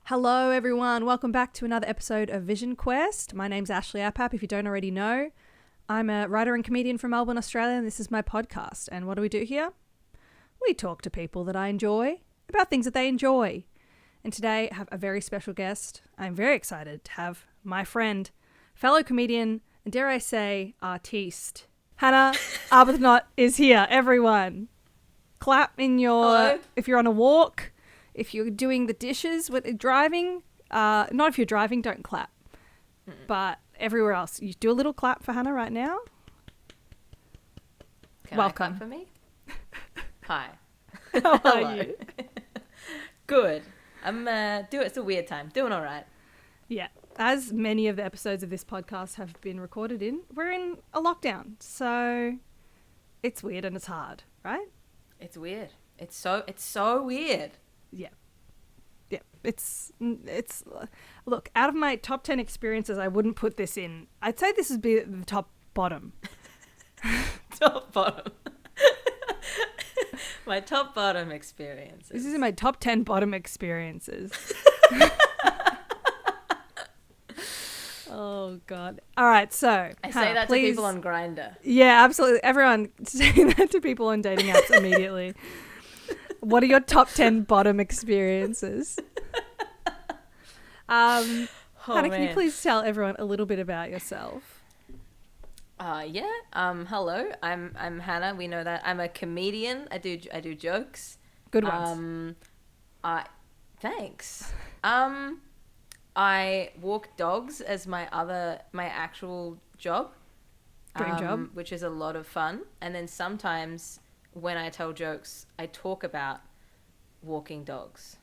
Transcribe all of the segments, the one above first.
Hello everyone, welcome back to another episode of Vision Quest. My name's Ashley Apap, if you don't already know. I'm a writer and comedian from Melbourne, Australia, and this is my podcast. And what do we do here? We talk to people that I enjoy about things that they enjoy. And today I have a very special guest. I'm very excited to have my friend, fellow comedian, and dare I say, artiste. Han Arbuthnott is here, everyone. Clap in your, Hello. if you're on a walk. If you're doing the dishes with driving, not if you're driving, don't clap. But everywhere else, you do a little clap for Hannah right now. Can Welcome. I clap for me? Hi. How are Hello. you? Good. It's a weird time. Doing all right. Yeah, as many of the episodes of this podcast have been recorded in, we're in a lockdown. So it's weird and it's hard, right? It's weird. It's so weird. Yeah. It's look, out of my top 10 experiences, I wouldn't put this in. I'd say this would be the top bottom. Top bottom. My top bottom experiences. This is in my top 10 bottom experiences. Oh God. All right, so I say that to people on Grindr. Yeah, absolutely. Everyone say that to people on dating apps immediately. What are your top 10 bottom experiences? Hannah, can you please tell everyone a little bit about yourself? Hello. I'm Hannah. We know that. I'm a comedian. I do jokes. Good ones. Thanks. I walk dogs as my actual job. Dream job. Which is a lot of fun. And then sometimes when I tell jokes, I talk about walking dogs.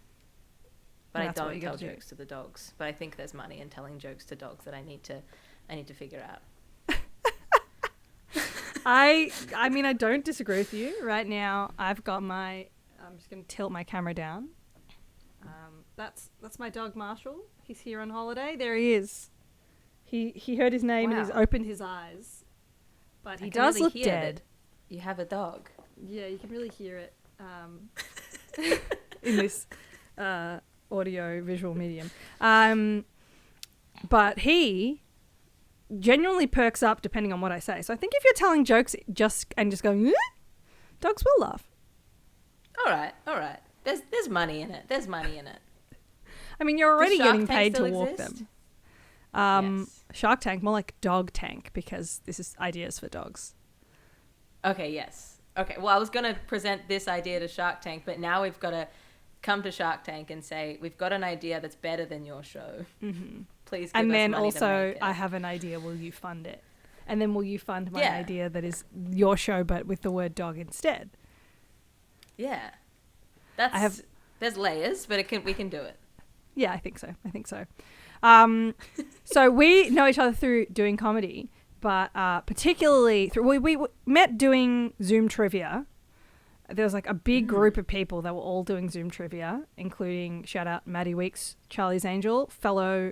But I don't tell jokes to the dogs. But I think there's money in telling jokes to dogs that I need to figure out. I mean, I don't disagree with you. Right now, I'm just going to tilt my camera down. That's my dog, Marshall. He's here on holiday. There he is. He heard his name and he's opened his eyes. But he does look dead. You have a dog. Yeah, you can really hear it in this audio visual medium. But he genuinely perks up depending on what I say. So I think if you're telling jokes just going, dogs will laugh. All right. There's money in it. I mean, you're already getting paid to walk exist? them. Yes. Shark Tank, more like Dog Tank, because this is ideas for dogs. Okay, yes. Okay, well, I was going to present this idea to Shark Tank, but now we've got to come to Shark Tank and say, we've got an idea that's better than your show. Mm-hmm. Please give and us then money also, to make it. I have an idea. Will you fund it? And then will you fund my idea that is your show, but with the word dog instead? Yeah. There's layers, but we can do it. Yeah, I think so. So we know each other through doing comedy, but particularly through we met doing Zoom trivia. There was like a big group of people that were all doing Zoom trivia, including shout out Maddie Weeks, Charlie's Angel, fellow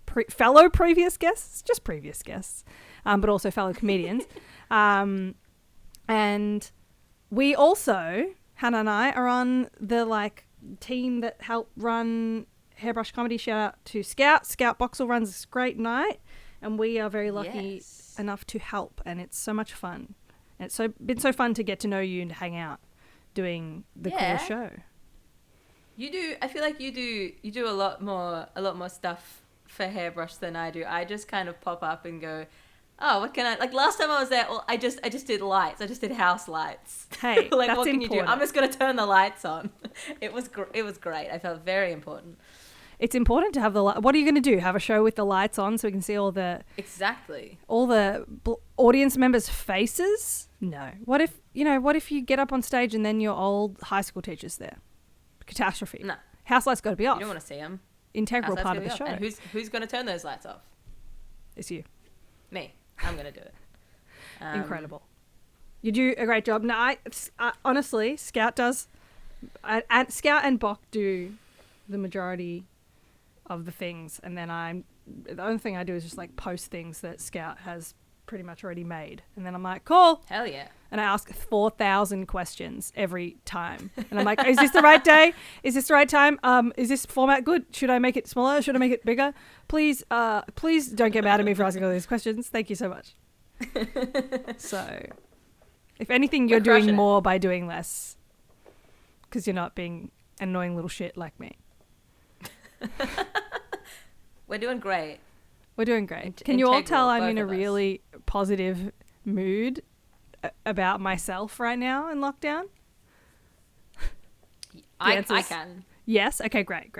previous guests, just previous guests, but also fellow comedians. And we also, Hannah and I, are on the team that helped run Hairbrush Comedy. Shout out to Scout. Scout Boxall runs this great night, and we are very lucky enough to help, and it's so much fun. And it's been so fun to get to know you and to hang out doing the cool show. You do. I feel like you do a lot more stuff for Hairbrush than I do. I just kind of pop up and go, oh, what can I, like last time I was there, well, I just did lights. I just did house lights. Hey, like that's what can important. you do? I'm just going to turn the lights on. It was great. I felt very important. It's important to have the what are you going to do? Have a show with the lights on so we can see all the audience members' faces? No. What if you get up on stage and then your old high school teacher's there? Catastrophe. No. House lights got to be off. You don't want to see them. Integral part of the show. And who's going to turn those lights off? It's you. Me. I'm going to do it. Incredible. You do a great job. No, I honestly, Scout does, and Scout and Bok do the majority of the things, and then the only thing I do is just post things that Scout has pretty much already made. And then I'm like, cool. Hell yeah. And I ask 4,000 questions every time. And I'm like, is this the right day? Is this the right time? Is this format good? Should I make it smaller? Should I make it bigger? Please don't get mad at me for asking all these questions. Thank you so much. So if anything, you're doing more by doing less, because you're not being an annoying little shit like me. We're doing great. We're doing great. Can you all tell I'm in a really positive mood about myself right now in lockdown? I can. Yes? Okay, great.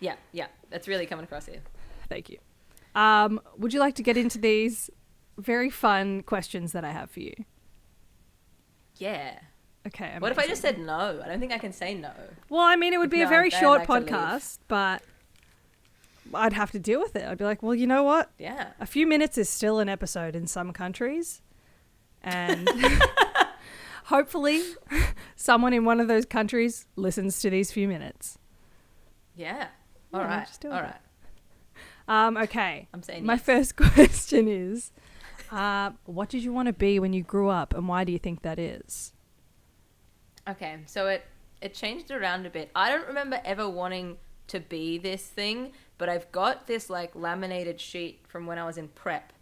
Yeah. That's really coming across here. Thank you. Would you like to get into these very fun questions that I have for you? Yeah. Okay. Amazing. What if I just said no? I don't think I can say no. Well, I mean, it would be a very short podcast, but I'd have to deal with it. I'd be like, well, you know what? Yeah. A few minutes is still an episode in some countries. And hopefully someone in one of those countries listens to these few minutes. Yeah. All right. Okay. I'm saying my first question is, what did you want to be when you grew up, and why do you think that is? Okay, so it changed around a bit. I don't remember ever wanting to be this thing, but I've got this like laminated sheet from when I was in prep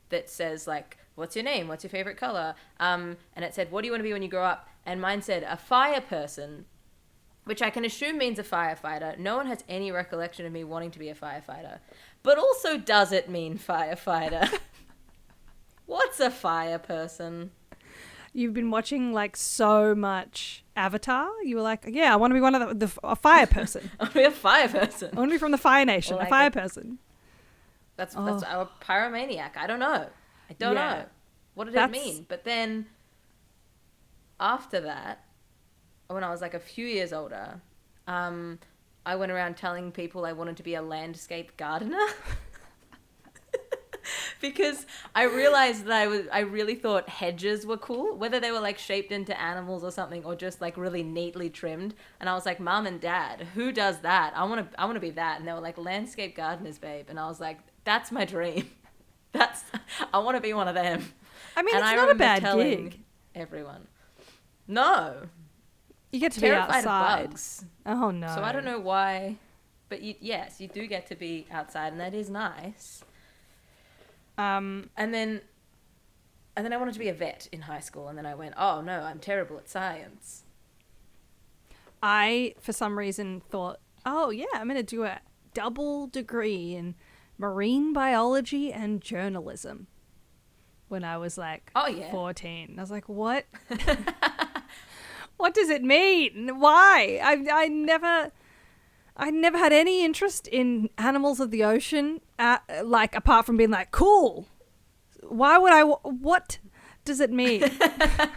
that says like, what's your name? What's your favorite color? And it said, what do you want to be when you grow up? And mine said a fire person, which I can assume means a firefighter. No one has any recollection of me wanting to be a firefighter. But also, does it mean firefighter? What's a fire person? You've been watching like so much Avatar. You were like, yeah, I want to be one of a fire person. I want to be a fire person. I want to be from the Fire Nation, like a fire person. That's a pyromaniac. I don't know. know. What did it mean? But then after that, when I was like a few years older, I went around telling people I wanted to be a landscape gardener. Because I realized that I really thought hedges were cool, whether they were like shaped into animals or something, or just like really neatly trimmed. And I was like, Mom and Dad, who does that? I want to be that. And they were like, landscape gardeners, babe. And I was like, that's my dream. I want to be one of them. I mean, and it's not a bad gig. Everyone. No. You get to be outside. Of bugs. Oh no. So I don't know why, but yes, you do get to be outside, and that is nice. And then I wanted to be a vet in high school, and then I went, oh no, I'm terrible at science. I, for some reason, thought, oh yeah, I'm going to do a double degree in marine biology and journalism when I was like 14. I was like, what? What does it mean? Why? I never had any interest in animals of the ocean, like apart from being like, cool. Why would I? What does it mean? I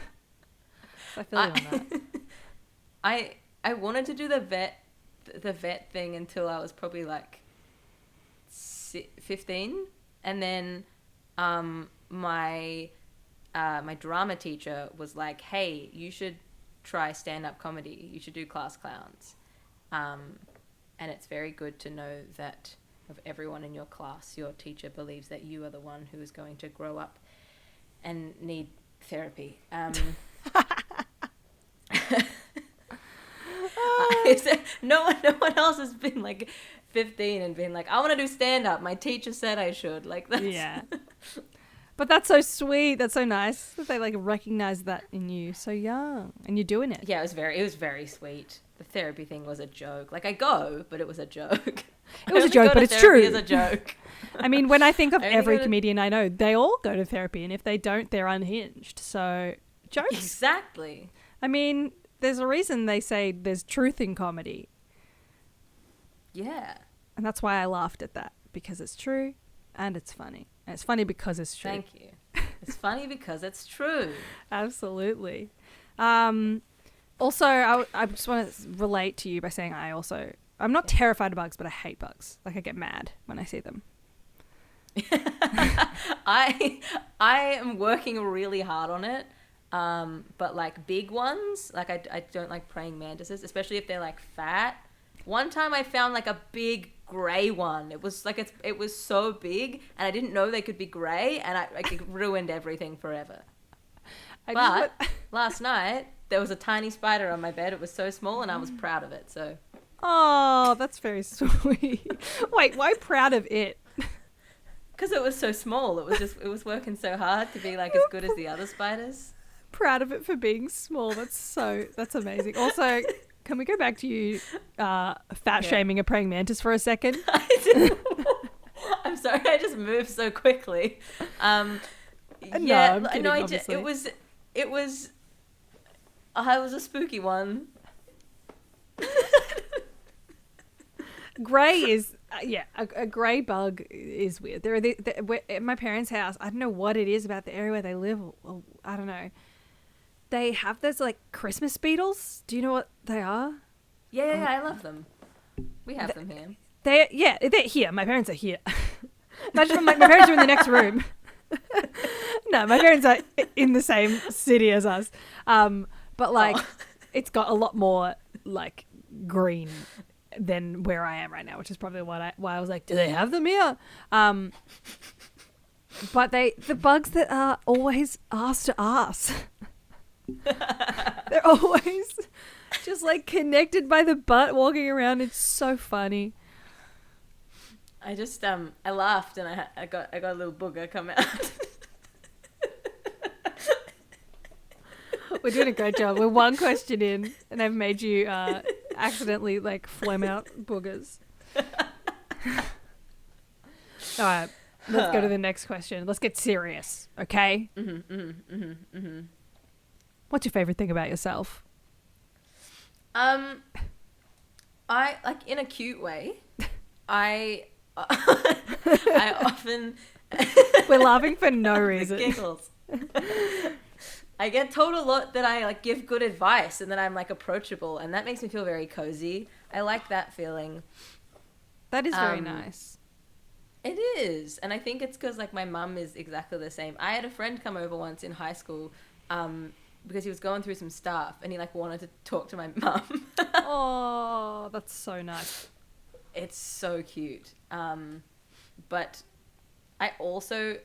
feel you on that. I wanted to do the vet thing until I was probably like 15, and then my drama teacher was like, hey, you should try stand-up comedy. You should do Class Clowns. And it's very good to know that of everyone in your class, your teacher believes that you are the one who is going to grow up and need therapy. No one else has been like 15 and been like, I want to do stand-up. My teacher said I should. Like that's... Yeah. But that's so sweet. That's so nice that they like recognize that in you so young and you're doing it. Yeah, it was very sweet. The therapy thing was a joke. Like I go, but it was a joke. It was a joke, but it's true. It was a joke. I mean, when I think of every comedian I know, they all go to therapy, and if they don't, they're unhinged. So jokes. Exactly. I mean, there's a reason they say there's truth in comedy. Yeah. And that's why I laughed at that, because it's true and it's funny. And it's funny because it's true. Thank you. It's funny because it's true. Absolutely. Also, I just want to relate to you by saying I'm not terrified of bugs, but I hate bugs. Like I get mad when I see them. I am working really hard on it. But like big ones, like I don't like praying mantises, especially if they're like fat. One time I found like a big grey one. It was like it was so big, and I didn't know they could be grey, and it ruined everything forever. But last night there was a tiny spider on my bed. It was so small, and I was proud of it. So. Oh, that's very sweet. Wait, why proud of it? Because it was so small. It was working so hard to be like as good as the other spiders. Proud of it for being small. That's amazing. Also, can we go back to you fat shaming a praying mantis for a second? I'm sorry, I just moved so quickly. No, I'm kidding, obviously. It was a spooky one. Grey is a grey bug is weird. There are at my parents' house. I don't know what it is about the area where they live. Or, I don't know. They have those like Christmas beetles. Do you know what they are? Yeah, I love them. We have them here. They're here. My parents are here. Imagine my parents are in the next room. No, my parents are in the same city as us. But like, it's got a lot more like green than where I am right now, which is probably why I was like, do they have them here? But the bugs that are always ass to ass. They're always just like connected by the butt walking around. It's so funny. I just I laughed and I got a little booger come out. We're doing a great job. We're one question in and I've made you accidentally like phlegm out boogers. All right, let's go to the next question. Let's get serious, okay? What's your favorite thing about yourself? I like in a cute way. I often we're laughing for no reason. Giggles. I get told a lot that I like give good advice and that I'm like approachable, and that makes me feel very cozy. I like that feeling. That is very nice. It is, and I think it's because like my mum is exactly the same. I had a friend come over once in high school, because he was going through some stuff, and he like wanted to talk to my mum. Oh, that's so nice. It's so cute. But I also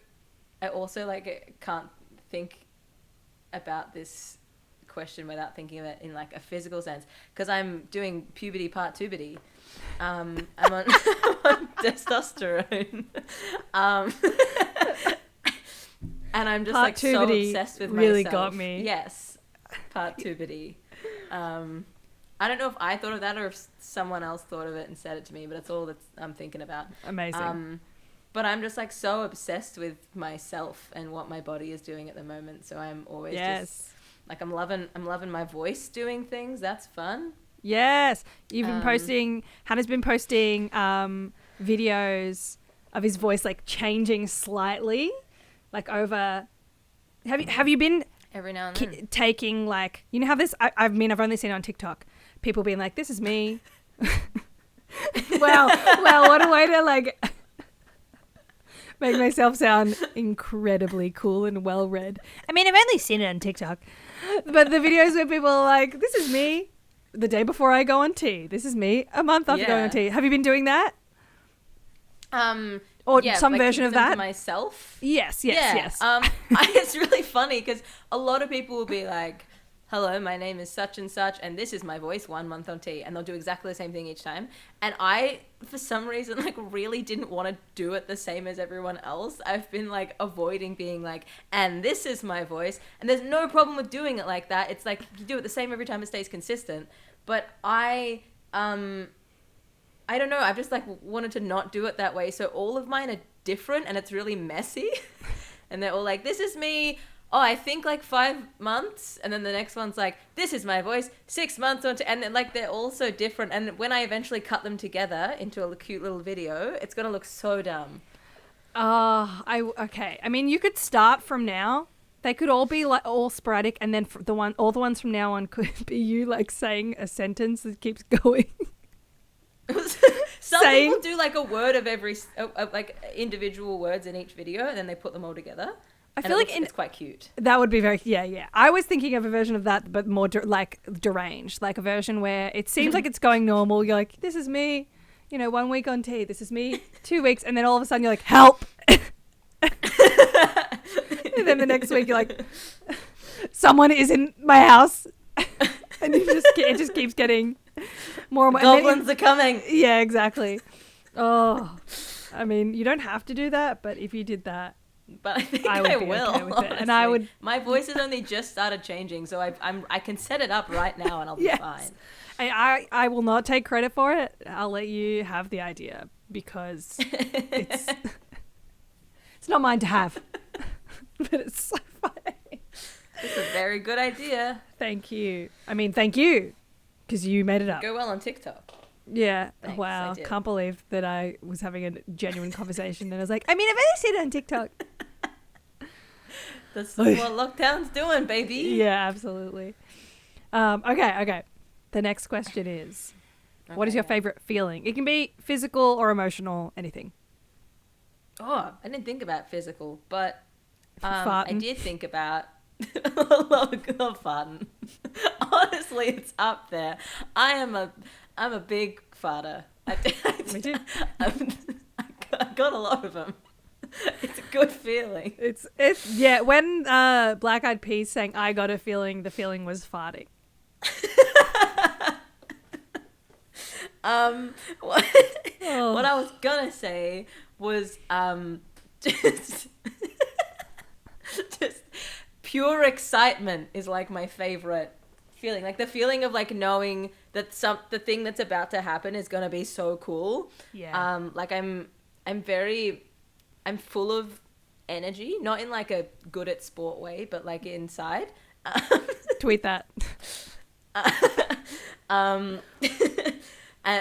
like can't think about this question without thinking of it in like a physical sense, because I'm doing puberty part two-berty. I'm on testosterone. And I'm just part like so obsessed with really myself. Got me. Yes, part puberty. I don't know if I thought of that or if someone else thought of it and said it to me, but it's all that I'm thinking about. Amazing. But I'm just like so obsessed with myself and what my body is doing at the moment. So I'm always just like I'm loving my voice doing things. That's fun. Yes, you've been posting. Hannah's been posting videos of his voice like changing slightly, like over. Have you been every now and then taking like, you know how this? I've only seen it on TikTok. People being like, "This is me." well, what a way to like make myself sound incredibly cool and well read. I mean, I've only seen it on TikTok, but the videos where people are like, "This is me the day before I go on tea. This is me a month after going on tea." Have you been doing that? Or some like version of that? To myself? Yes. It's really funny because a lot of people will be like, "Hello, my name is such and such, and this is my voice 1 month on tea," and they'll do exactly the same thing each time. And I, for some reason, like really didn't want to do it the same as everyone else. I've been like avoiding being like, "And this is my voice," and there's no problem with doing it like that. It's like you do it the same every time, it stays consistent. But I don't know. I've just like wanted to not do it that way. So all of mine are different, and it's really messy. And they're all like, "This is me. Oh, I think like 5 months," and then the next one's like, "This is my voice 6 months on," and then like they're all so different. And when I eventually cut them together into a cute little video, it's gonna look so dumb. Okay. I mean, you could start from now. They could all be like all sporadic, and then all the ones from now on could be you like saying a sentence that keeps going. Some people do like a word of every like individual words in each video, and then they put them all together. I feel like it's quite cute. That would be very, yeah. I was thinking of a version of that, but more like deranged, like a version where it seems like it's going normal. You're like, "This is me," 1 week on T. This is me. 2 weeks. And then all of a sudden you're like, help. And then the next week you're like, someone is in my house. And it just keeps getting more and more. Goblins are coming. Yeah, exactly. Oh, I mean, you don't have to do that, but if you did that, but I think I will. Okay with it. And I would. My voice has only just started changing, so I can set it up right now, and I'll be fine. I will not take credit for it. I'll let you have the idea because it's not mine to have, but it's so funny. It's a very good idea. Thank you. I mean, thank you because you made it up. Go well on TikTok. Yeah. Thanks, wow. Can't believe that I was having a genuine conversation and I was like, I mean, I've only seen it on TikTok. That's what lockdown's doing, baby. Yeah, absolutely. Okay. The next question is, what is your favorite feeling? It can be physical or emotional, anything. Oh, I didn't think about physical, but I did think about love farting. Honestly, it's up there. I'm a big farter. Me too. I got a lot of them. It's a good feeling. It's yeah. When Black Eyed Peas sang "I Got a Feeling," the feeling was farting. What I was gonna say was just pure excitement is like my favorite feeling. Like the feeling of like knowing that the thing that's about to happen is gonna be so cool. Yeah. Like I'm full of energy, not in like a good at sport way, but like inside. Tweet that.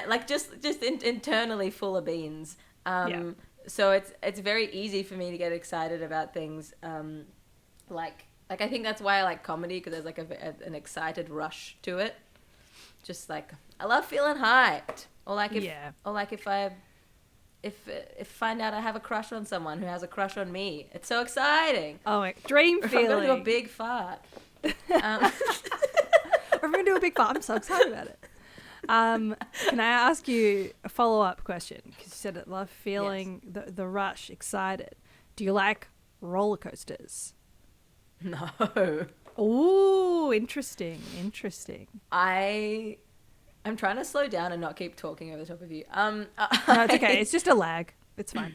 Like just internally full of beans. So it's very easy for me to get excited about things. Like I think that's why I like comedy, because there's like an excited rush to it. Just like I love feeling hyped, or like if I find out I have a crush on someone who has a crush on me, it's so exciting. Oh, my dream or feeling. If I'm gonna do a big fart. Or if I'm gonna do a big fart, I'm so excited about it. Can I ask you a follow-up question? Because you said it, love feeling the rush, excited. Do you like roller coasters? No. Ooh, interesting. I'm trying to slow down and not keep talking over the top of you. No, it's okay. It's just a lag. It's fine.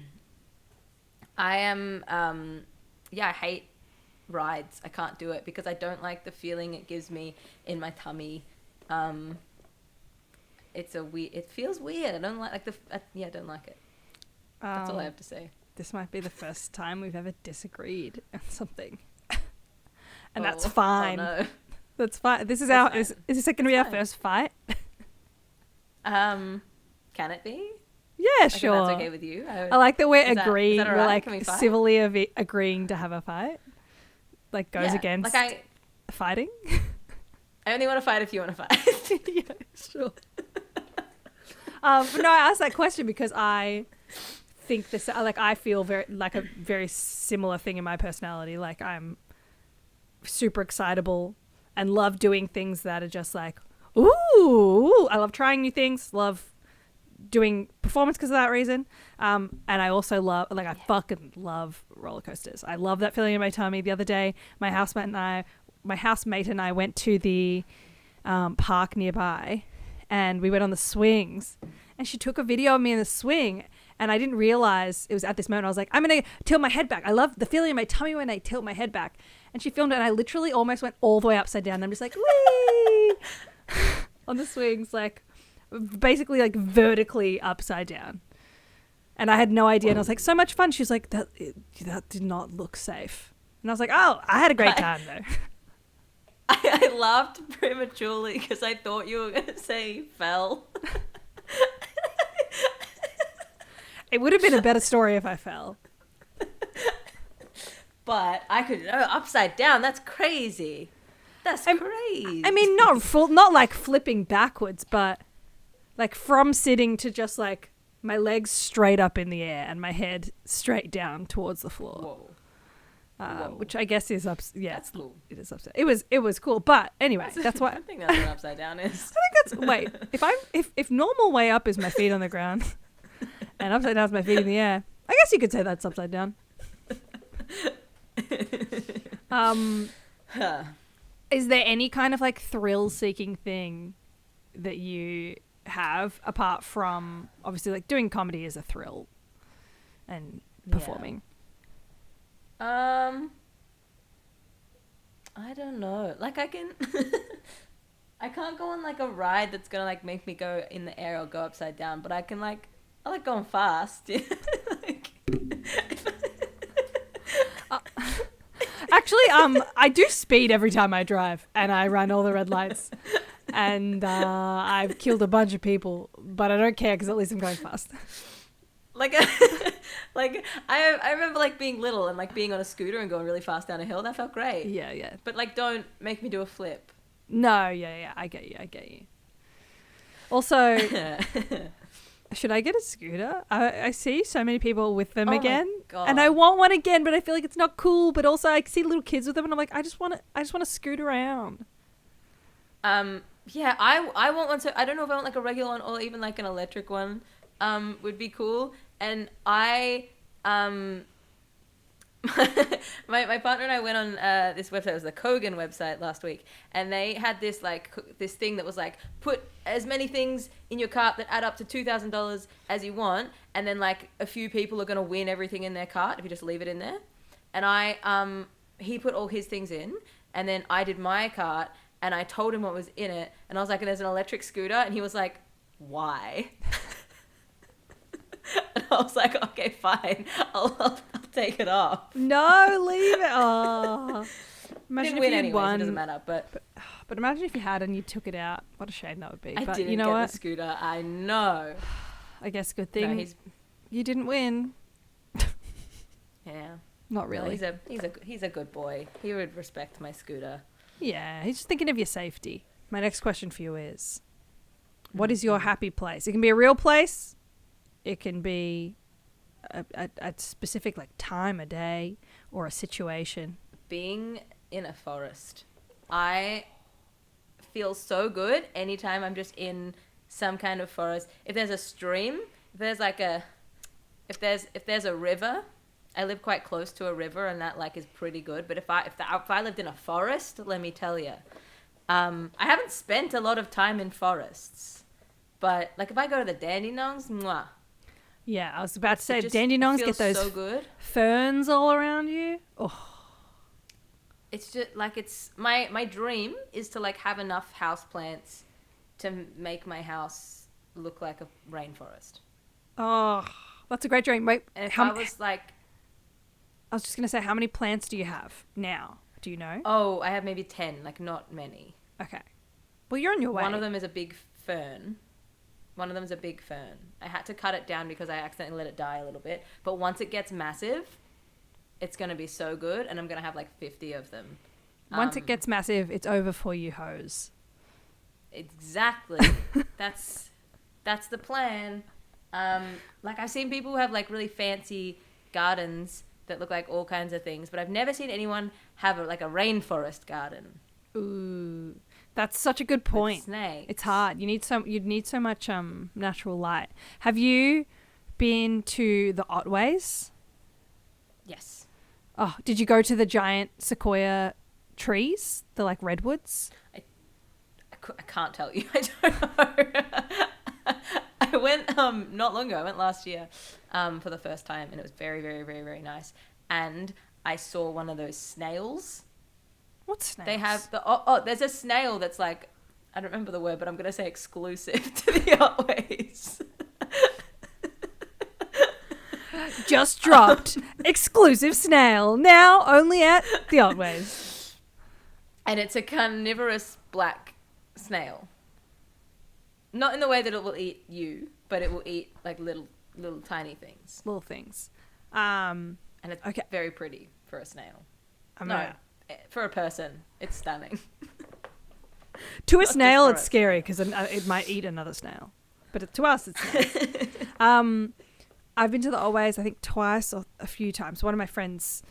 I am, I hate rides. I can't do it because I don't like the feeling it gives me in my tummy. It feels weird. I don't like I don't like it. That's all I have to say. This might be the first time we've ever disagreed on something. And that's fine. Oh no. That's fine. Is this going to be our first fight? Can it be? Yeah, sure. That's okay with you. I like that we're agreeing. Is that we're like civilly agreeing to have a fight. Like goes against fighting. I only want to fight if you want to fight. Yeah, sure. But no, I asked that question because I think this. Like I feel a very similar thing in my personality. Like I'm super excitable and love doing things that are just like, ooh, I love trying new things, love doing performance because of that reason. And I also love, I fucking love roller coasters. I love that feeling in my tummy. The other day, my housemate and I went to the park nearby and we went on the swings and she took a video of me in the swing. And I didn't realize it was at this moment. I was like, I'm going to tilt my head back. I love the feeling in my tummy when I tilt my head back. And she filmed it and I literally almost went all the way upside down. And I'm just like, whee! On the swings, like basically like vertically upside down. And I had no idea. And I was like, so much fun. She was like, that did not look safe. And I was like, oh, I had a great time though. I laughed prematurely because I thought you were going to say fell. It would have been a better story if I fell. But I could upside down. That's crazy. That's crazy. I mean, not like flipping backwards, but like from sitting to just like my legs straight up in the air and my head straight down towards the floor. Whoa. which I guess is That's cool. It is upside. It was cool, but anyway, that's why I think that's what upside down is. I think that's if normal way up is my feet on the ground and upside down is my feet in the air, I guess you could say that's upside down. Is there any kind of like thrill-seeking thing that you have apart from obviously like doing comedy is a thrill and performing? I don't know. Like I can I can't go on like a ride that's gonna like make me go in the air or go upside down, but I like going fast. Like, actually, I do speed every time I drive and I run all the red lights and I've killed a bunch of people, but I don't care because at least I'm going fast. Like, like I remember like being little and like being on a scooter and going really fast down a hill. That felt great. Yeah. But like, don't make me do a flip. No, yeah. I get you. Also, should I get a scooter? I see so many people with them again, and I want one again, but I feel like it's not cool. But also, I see little kids with them, and I'm like, I just want to scoot around. Yeah, I want one. So I don't know if I want like a regular one or even like an electric one. Would be cool. And I my partner and I went on this website. It was the Kogan website last week, and they had this like this thing that was like, put as many things in your cart that add up to $2,000 as you want, and then like a few people are gonna win everything in their cart if you just leave it in there. And he put all his things in, and then I did my cart, and I told him what was in it, and I was like, and there's an electric scooter, and he was like, why? And I was like, okay, fine, I'll take it off. No, leave it. Oh, imagine Didn't win if you anyways, won. it doesn't matter. But imagine if you had and you took it out. What a shame that would be. I but didn't you know get what? the scooter. I know. I guess good thing you didn't win. Yeah. Not really. No, he's a good boy. He would respect my scooter. Yeah, he's just thinking of your safety. My next question for you is, what is your happy place? It can be a real place. It can be a specific like time a day or a situation. Being in a forest. I feel so good anytime I'm just in some kind of forest. If there's a stream, if there's a river, I live quite close to a river, and that like is pretty good. But if I lived in a forest, let me tell you, I haven't spent a lot of time in forests, but like if I go to the Dandenongs, mwah. Yeah, I was about to say Dandenongs get those so good. ferns all around you. Oh. It's just like my dream is to like have enough houseplants to make my house look like a rainforest. Oh, that's a great dream. Wait, and I was just going to say, how many plants do you have now? Do you know? Oh, I have maybe 10, like not many. Okay. Well, you're on your way. One of them is a big fern. I had to cut it down because I accidentally let it die a little bit. But once it gets massive, it's going to be so good, and I'm going to have like 50 of them. Once it gets massive, it's over for you, hoes. Exactly. That's the plan. Like I've seen people who have like really fancy gardens that look like all kinds of things, but I've never seen anyone have a rainforest garden. Ooh, that's such a good point. With snakes. It's hard. You'd need so much natural light. Have you been to the Otways? Yes. Oh, did you go to the giant sequoia trees, the like redwoods? I can't tell you. I don't know. I went not long ago. I went last year for the first time, and it was very, very, very, very nice. And I saw one of those snails. What snails? They have there's a snail that's like, I don't remember the word, but I'm going to say exclusive to the Otways. Just dropped. Exclusive snail. Now only at the Otways. And it's a carnivorous black snail. Not in the way that it will eat you, but it will eat like little tiny things. Little things. And it's very pretty for a snail. For a person, it's stunning. To a snail, it's scary because it might eat another snail. But to us, it's nice. I've been to the Always, I think twice or a few times. One of my friends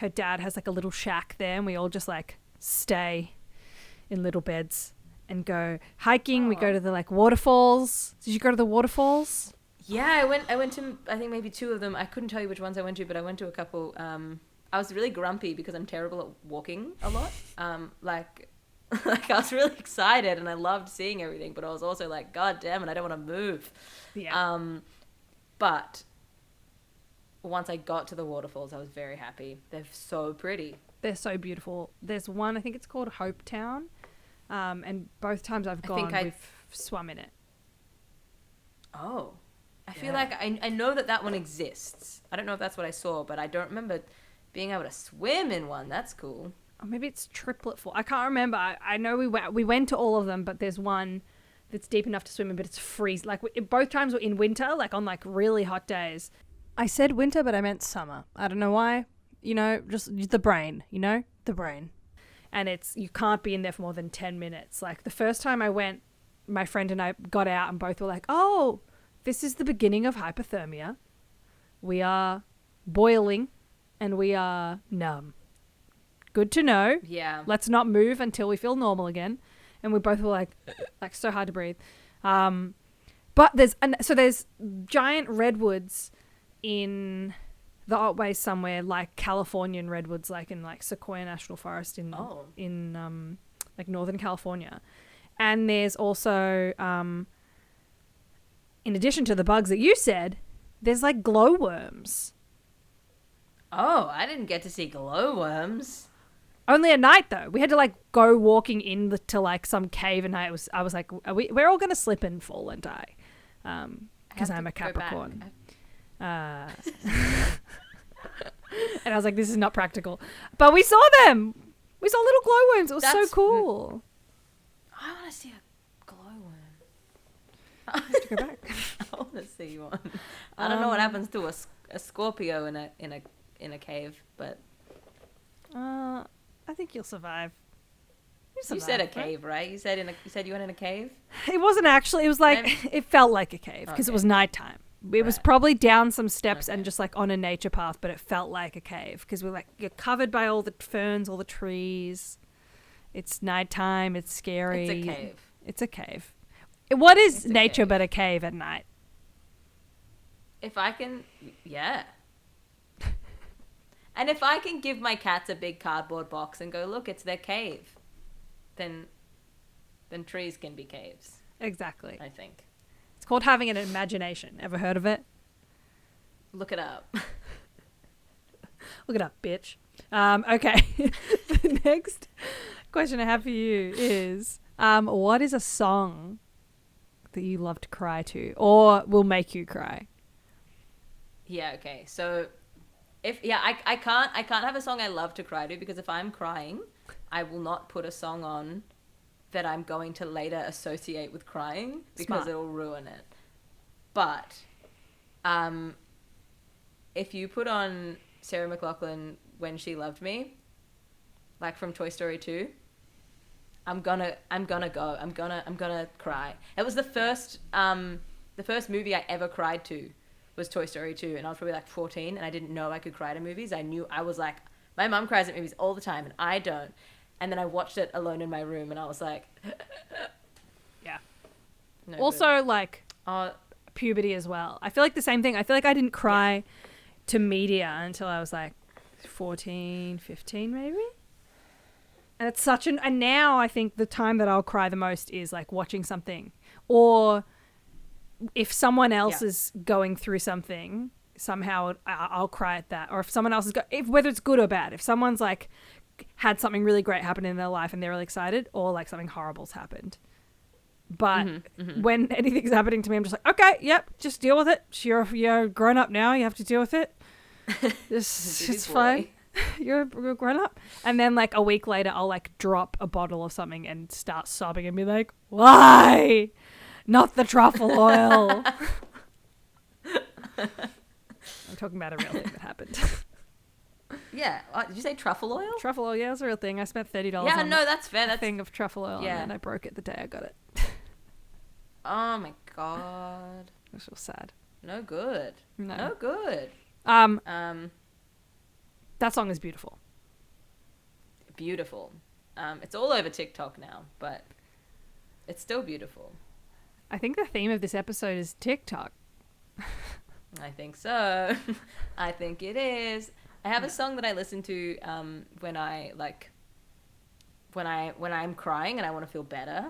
her dad has like a little shack there, and we all just like stay in little beds and go hiking. We go to the like waterfalls. Did you go to the waterfalls? Yeah, I went to, I think maybe 2 of them. I couldn't tell you which ones I went to, but I went to a couple. I was really grumpy because I'm terrible at walking a lot. Like I was really excited and I loved seeing everything, but I was also like, God damn it, I don't want to move. Yeah. But once I got to the waterfalls, I was very happy. They're so pretty. They're so beautiful. There's one, I think it's called Hope Town. And both times I've gone, we've swum in it. Oh. I feel like I know that one exists. I don't know if that's what I saw, but I don't remember being able to swim in one. That's cool. Or maybe it's Triplet Fall. I can't remember. I know we went to all of them, but there's one that's deep enough to swim in, but it's freezing. Like both times were in winter, like on like really hot days. I said winter, but I meant summer. I don't know why. You know, just the brain, you know? The brain. And you can't be in there for more than 10 minutes. Like the first time I went, my friend and I got out and both were like, oh, this is the beginning of hypothermia. We are boiling and we are numb. Good to know. Yeah. Let's not move until we feel normal again. And we both were like so hard to breathe. But there's giant redwoods in the Otways somewhere, like Californian redwoods, like in like Sequoia National Forest in like Northern California. And there's also in addition to the bugs that you said, there's like glowworms. Oh, I didn't get to see glowworms. Only at night though. We had to like go walking to like some cave, and I was like, we're all gonna slip and fall and die, because I'm a Capricorn. And I was like, this is not practical. But we saw them. We saw little glowworms. It was so cool. I want to see a glowworm. I have to go back. I want to see one. I don't know what happens to a Scorpio in a cave, but I think you'll survive. You said a cave, right? You said you went in a cave? It wasn't actually. It was like it felt like a cave because it was nighttime. It was probably down some steps and just like on a nature path, but it felt like a cave because you're covered by all the ferns, all the trees. It's nighttime. It's scary. It's a cave. It's a cave. What is nature but a cave at night? If I can, yeah. And if I can give my cats a big cardboard box and go, look, it's their cave, then trees can be caves. Exactly. I think. It's called having an imagination. Ever heard of it? Look it up. Look it up, bitch. Okay. The next question I have for you is, what is a song that you love to cry to or will make you cry? Yeah, okay. So I can't have a song I love to cry to, because if I'm crying, I will not put a song on that I'm going to later associate with crying, because it'll ruin it. But if you put on Sarah McLachlan When She Loved Me, like from Toy Story 2, I'm gonna cry. It was the first movie I ever cried to was Toy Story 2, and I was probably like 14, and I didn't know I could cry to movies. I was like, my mum cries at movies all the time and I don't. And then I watched it alone in my room and I was like yeah. No also good. Like puberty as well. I feel like the same thing. I feel like I didn't cry to media until I was like 14, 15 maybe. And it's and now I think the time that I'll cry the most is like watching something, or if someone else is going through something, somehow I'll cry at that. Or if someone else whether it's good or bad, if someone's like had something really great happen in their life and they're really excited, or like something horrible's happened. But when anything's happening to me, I'm just like, okay, yep, just deal with it. You're grown up now. You have to deal with it. It's fine. You're grown up. And then like a week later, I'll like drop a bottle of something and start sobbing and be like, why? Not the truffle oil. I'm talking about a real thing that happened. Yeah. Did you say truffle oil? Truffle oil, yeah, it's a real thing. I spent $30 on that's fair. That's a thing of truffle oil, and then I broke it the day I got it. Oh my God. Which was sad. No good. No good. That song is beautiful. Beautiful. It's all over TikTok now, but it's still beautiful. I think the theme of this episode is TikTok. I think so. I think it is. I have a song that I listen to when I'm crying and I want to feel better.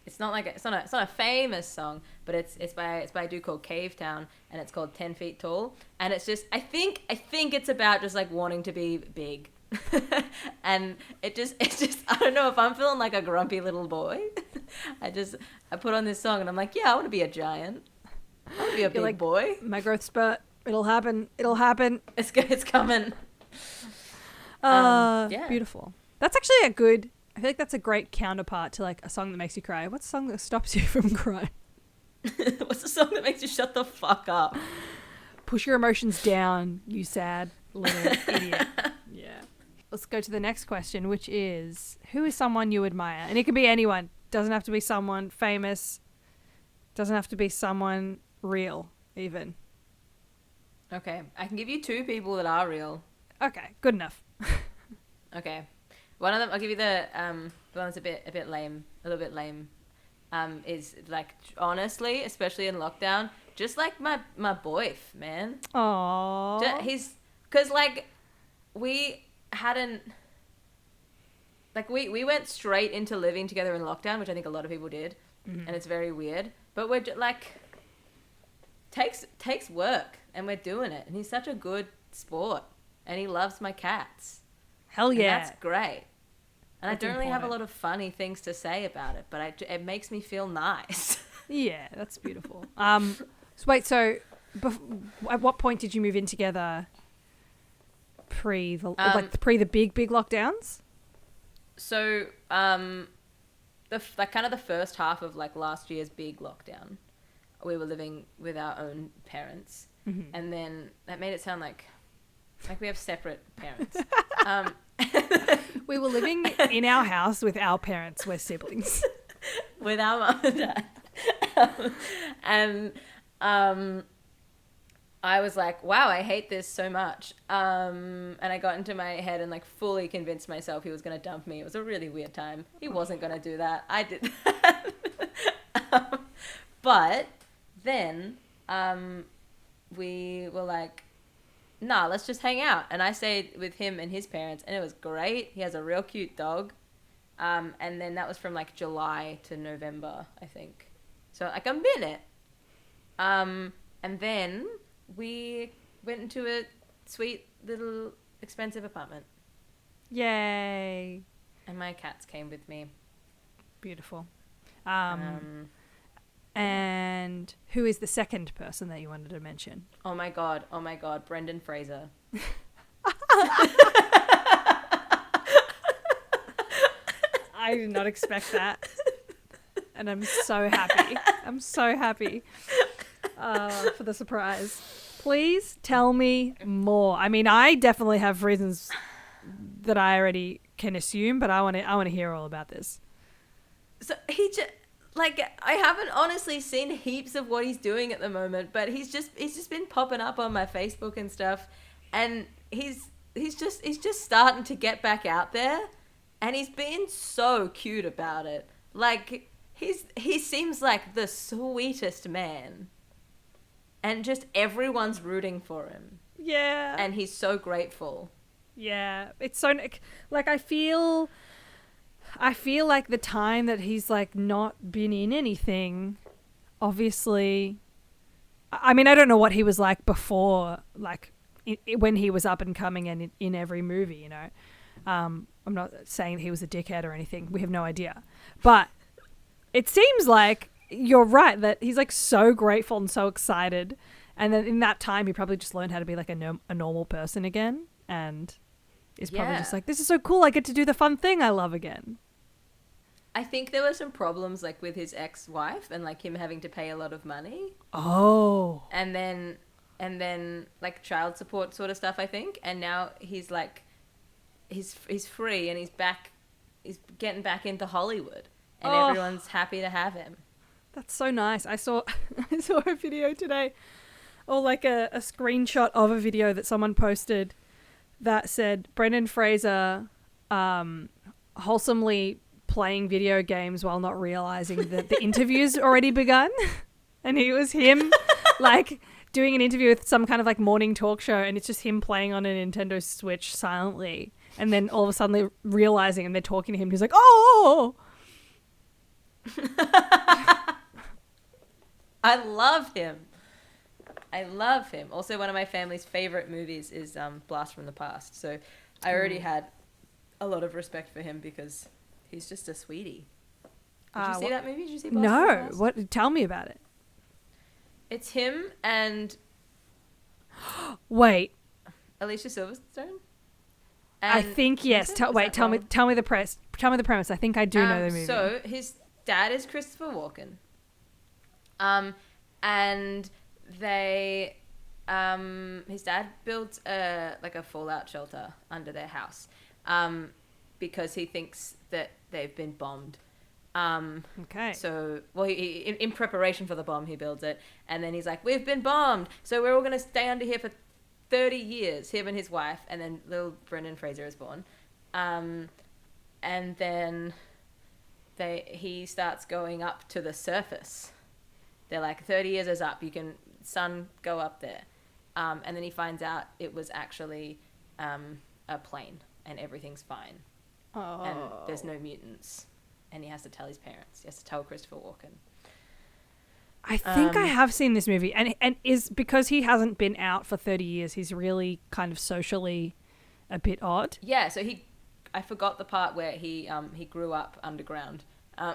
It's not a famous song, but it's by a dude called Cave Town, and it's called 10 Feet Tall, and it's just I think it's about just like wanting to be big. And it's just I don't know, if I'm feeling like a grumpy little boy, I put on this song and I'm like, yeah, I want to be a giant. I want to be a big boy. My growth spurt. It'll happen. It's coming. Yeah. Beautiful. That's actually I feel like that's a great counterpart to like a song that makes you cry. What's a song that stops you from crying? What's the song that makes you shut the fuck up? Push your emotions down, you sad little idiot. Yeah. Let's go to the next question, which is, who is someone you admire? And it can be anyone. Doesn't have to be someone famous. Doesn't have to be someone real, even. Okay. I can give you 2 people that are real. Okay. Good enough. Okay. One of them, I'll give you the one that's a bit lame, a little bit lame, is like, honestly, especially in lockdown, just like my boyf, man. Aww. Because like, we went straight into living together in lockdown, which I think a lot of people did, and it's very weird, but we're like, takes work, and we're doing it, and he's such a good sport, and he loves my cats. Hell yeah. And that's great. And That's I don't really have a important. lot of funny things to say about it, but it makes me feel nice. Yeah, that's beautiful. So wait, at what point did you move in together? Pre the big lockdowns? So, the first half of like last year's big lockdown, we were living with our own parents, and then that made it sound like we have separate parents. We were living in our house with our parents. We're siblings. With our mum and dad. And I was like, wow, I hate this so much. And I got into my head and like fully convinced myself he was going to dump me. It was a really weird time. He wasn't going to do that. I did that. But then we were like, nah, let's just hang out. And I stayed with him and his parents, and it was great. He has a real cute dog. And then that was from like July to November, I think. So like a minute. And then we went into a sweet little expensive apartment. Yay. And my cats came with me. Beautiful. And who is the second person that you wanted to mention? Oh my god, Brendan Fraser. I did not expect that. And I'm so happy. For the surprise. Please tell me more. I mean, I definitely have reasons that I already can assume, but I want to hear all about this. So he just, like, I haven't honestly seen heaps of what he's doing at the moment, but he's just been popping up on my Facebook and stuff, and he's just starting to get back out there, and he's being so cute about it. Like, he seems like the sweetest man, and just everyone's rooting for him. Yeah. And he's so grateful. Yeah. It's so, like, I feel like the time that he's like not been in anything, obviously, I mean, I don't know what he was like before, like when he was up and coming and in every movie, you know. I'm not saying he was a dickhead or anything. We have no idea. But it seems like you're right that he's like so grateful and so excited. And then in that time, he probably just learned how to be like a normal person again. And is probably just like, this is so cool. I get to do the fun thing I love again. I think there were some problems like with his ex-wife and like him having to pay a lot of money. Oh. And then like child support sort of stuff, I think. And now he's like, he's free and he's getting back into Hollywood, and everyone's happy to have him. That's so nice. I saw a video today Or like a screenshot of a video that someone posted that said Brendan Fraser wholesomely playing video games while not realizing that the interview's already begun. And it was him like doing an interview with some kind of like morning talk show, and it's just him playing on a Nintendo Switch silently. And then all of a sudden they're realizing and they're talking to him. He's like, oh! I love him. Also, one of my family's favorite movies is Blast from the Past. So I already had a lot of respect for him because he's just a sweetie. Did you see that movie? Did you see Blast from the Past? What? Tell me about it. It's him and Wait. Alicia Silverstone. I think yes. Tell me the premise. I think I do know the movie. So his dad is Christopher Walken. And they his dad built a fallout shelter under their house because he thinks that they've been bombed. Okay. So, well, he in preparation for the bomb, he builds it, and then he's like, "We've been bombed, so we're all gonna stay under here for 30 years." Him and his wife, and then little Brendan Fraser is born, and then he starts going up to the surface. They're like, 30 years is up. You can go up there, and then he finds out it was actually a plane, and everything's fine, and there's no mutants. And he has to tell his parents. He has to tell Christopher Walken. I think I have seen this movie. And is because he hasn't been out for 30 years, he's really kind of socially a bit odd. Yeah, so I forgot the part where he grew up underground. You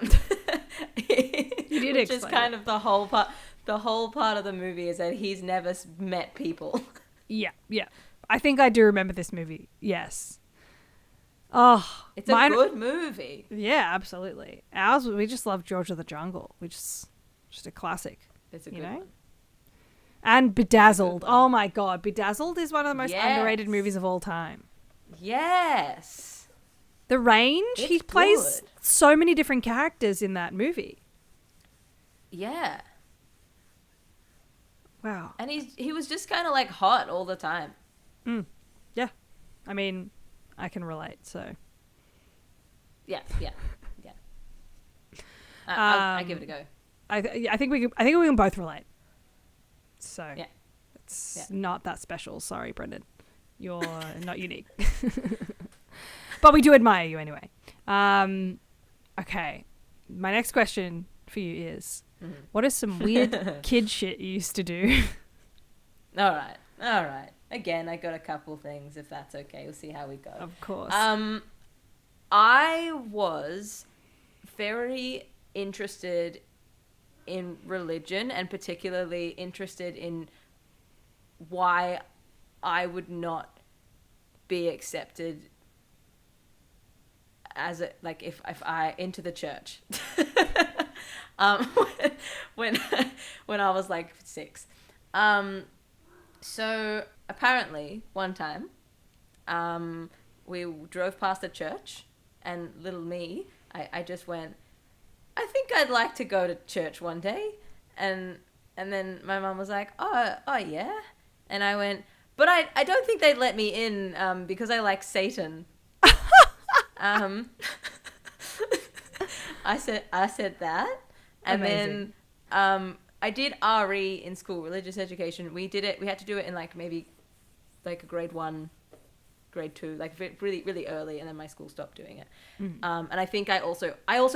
did which explain is kind of the whole part. The whole part of the movie is that he's never met people. Yeah. I think I do remember this movie. Yes. Oh, it's a good movie. Yeah, absolutely. We just love George of the Jungle, which is just a classic. It's a good one. And Bedazzled. Oh my God, Bedazzled is one of the most underrated movies of all time. Yes. The range, he plays so many different characters in that movie. Yeah. Wow. And he was just kind of like hot all the time. Yeah. I mean, I can relate, so. Yeah. I give it a go. I think we can both relate. So yeah, it's not that special. Sorry, Brendan, you're not unique. But we do admire you anyway. Okay, my next question for you is, what is some weird kid shit you used to do? All right. Again, I got a couple things, if that's okay. We'll see how we go. Of course. I was very interested in religion, and particularly interested in why I would not be accepted as if I into the church. when I was like 6. So apparently one time, we drove past a church, and little me, I just went, I think I'd like to go to church one day. And then my mum was like, oh yeah. And I went, but I don't think they'd let me in, because I like Satan. I said that. And Amazing. Then, I did RE in school, religious education. We did it. We had to do it in maybe a grade 1, grade 2, really, really early. And then my school stopped doing it. And I think I also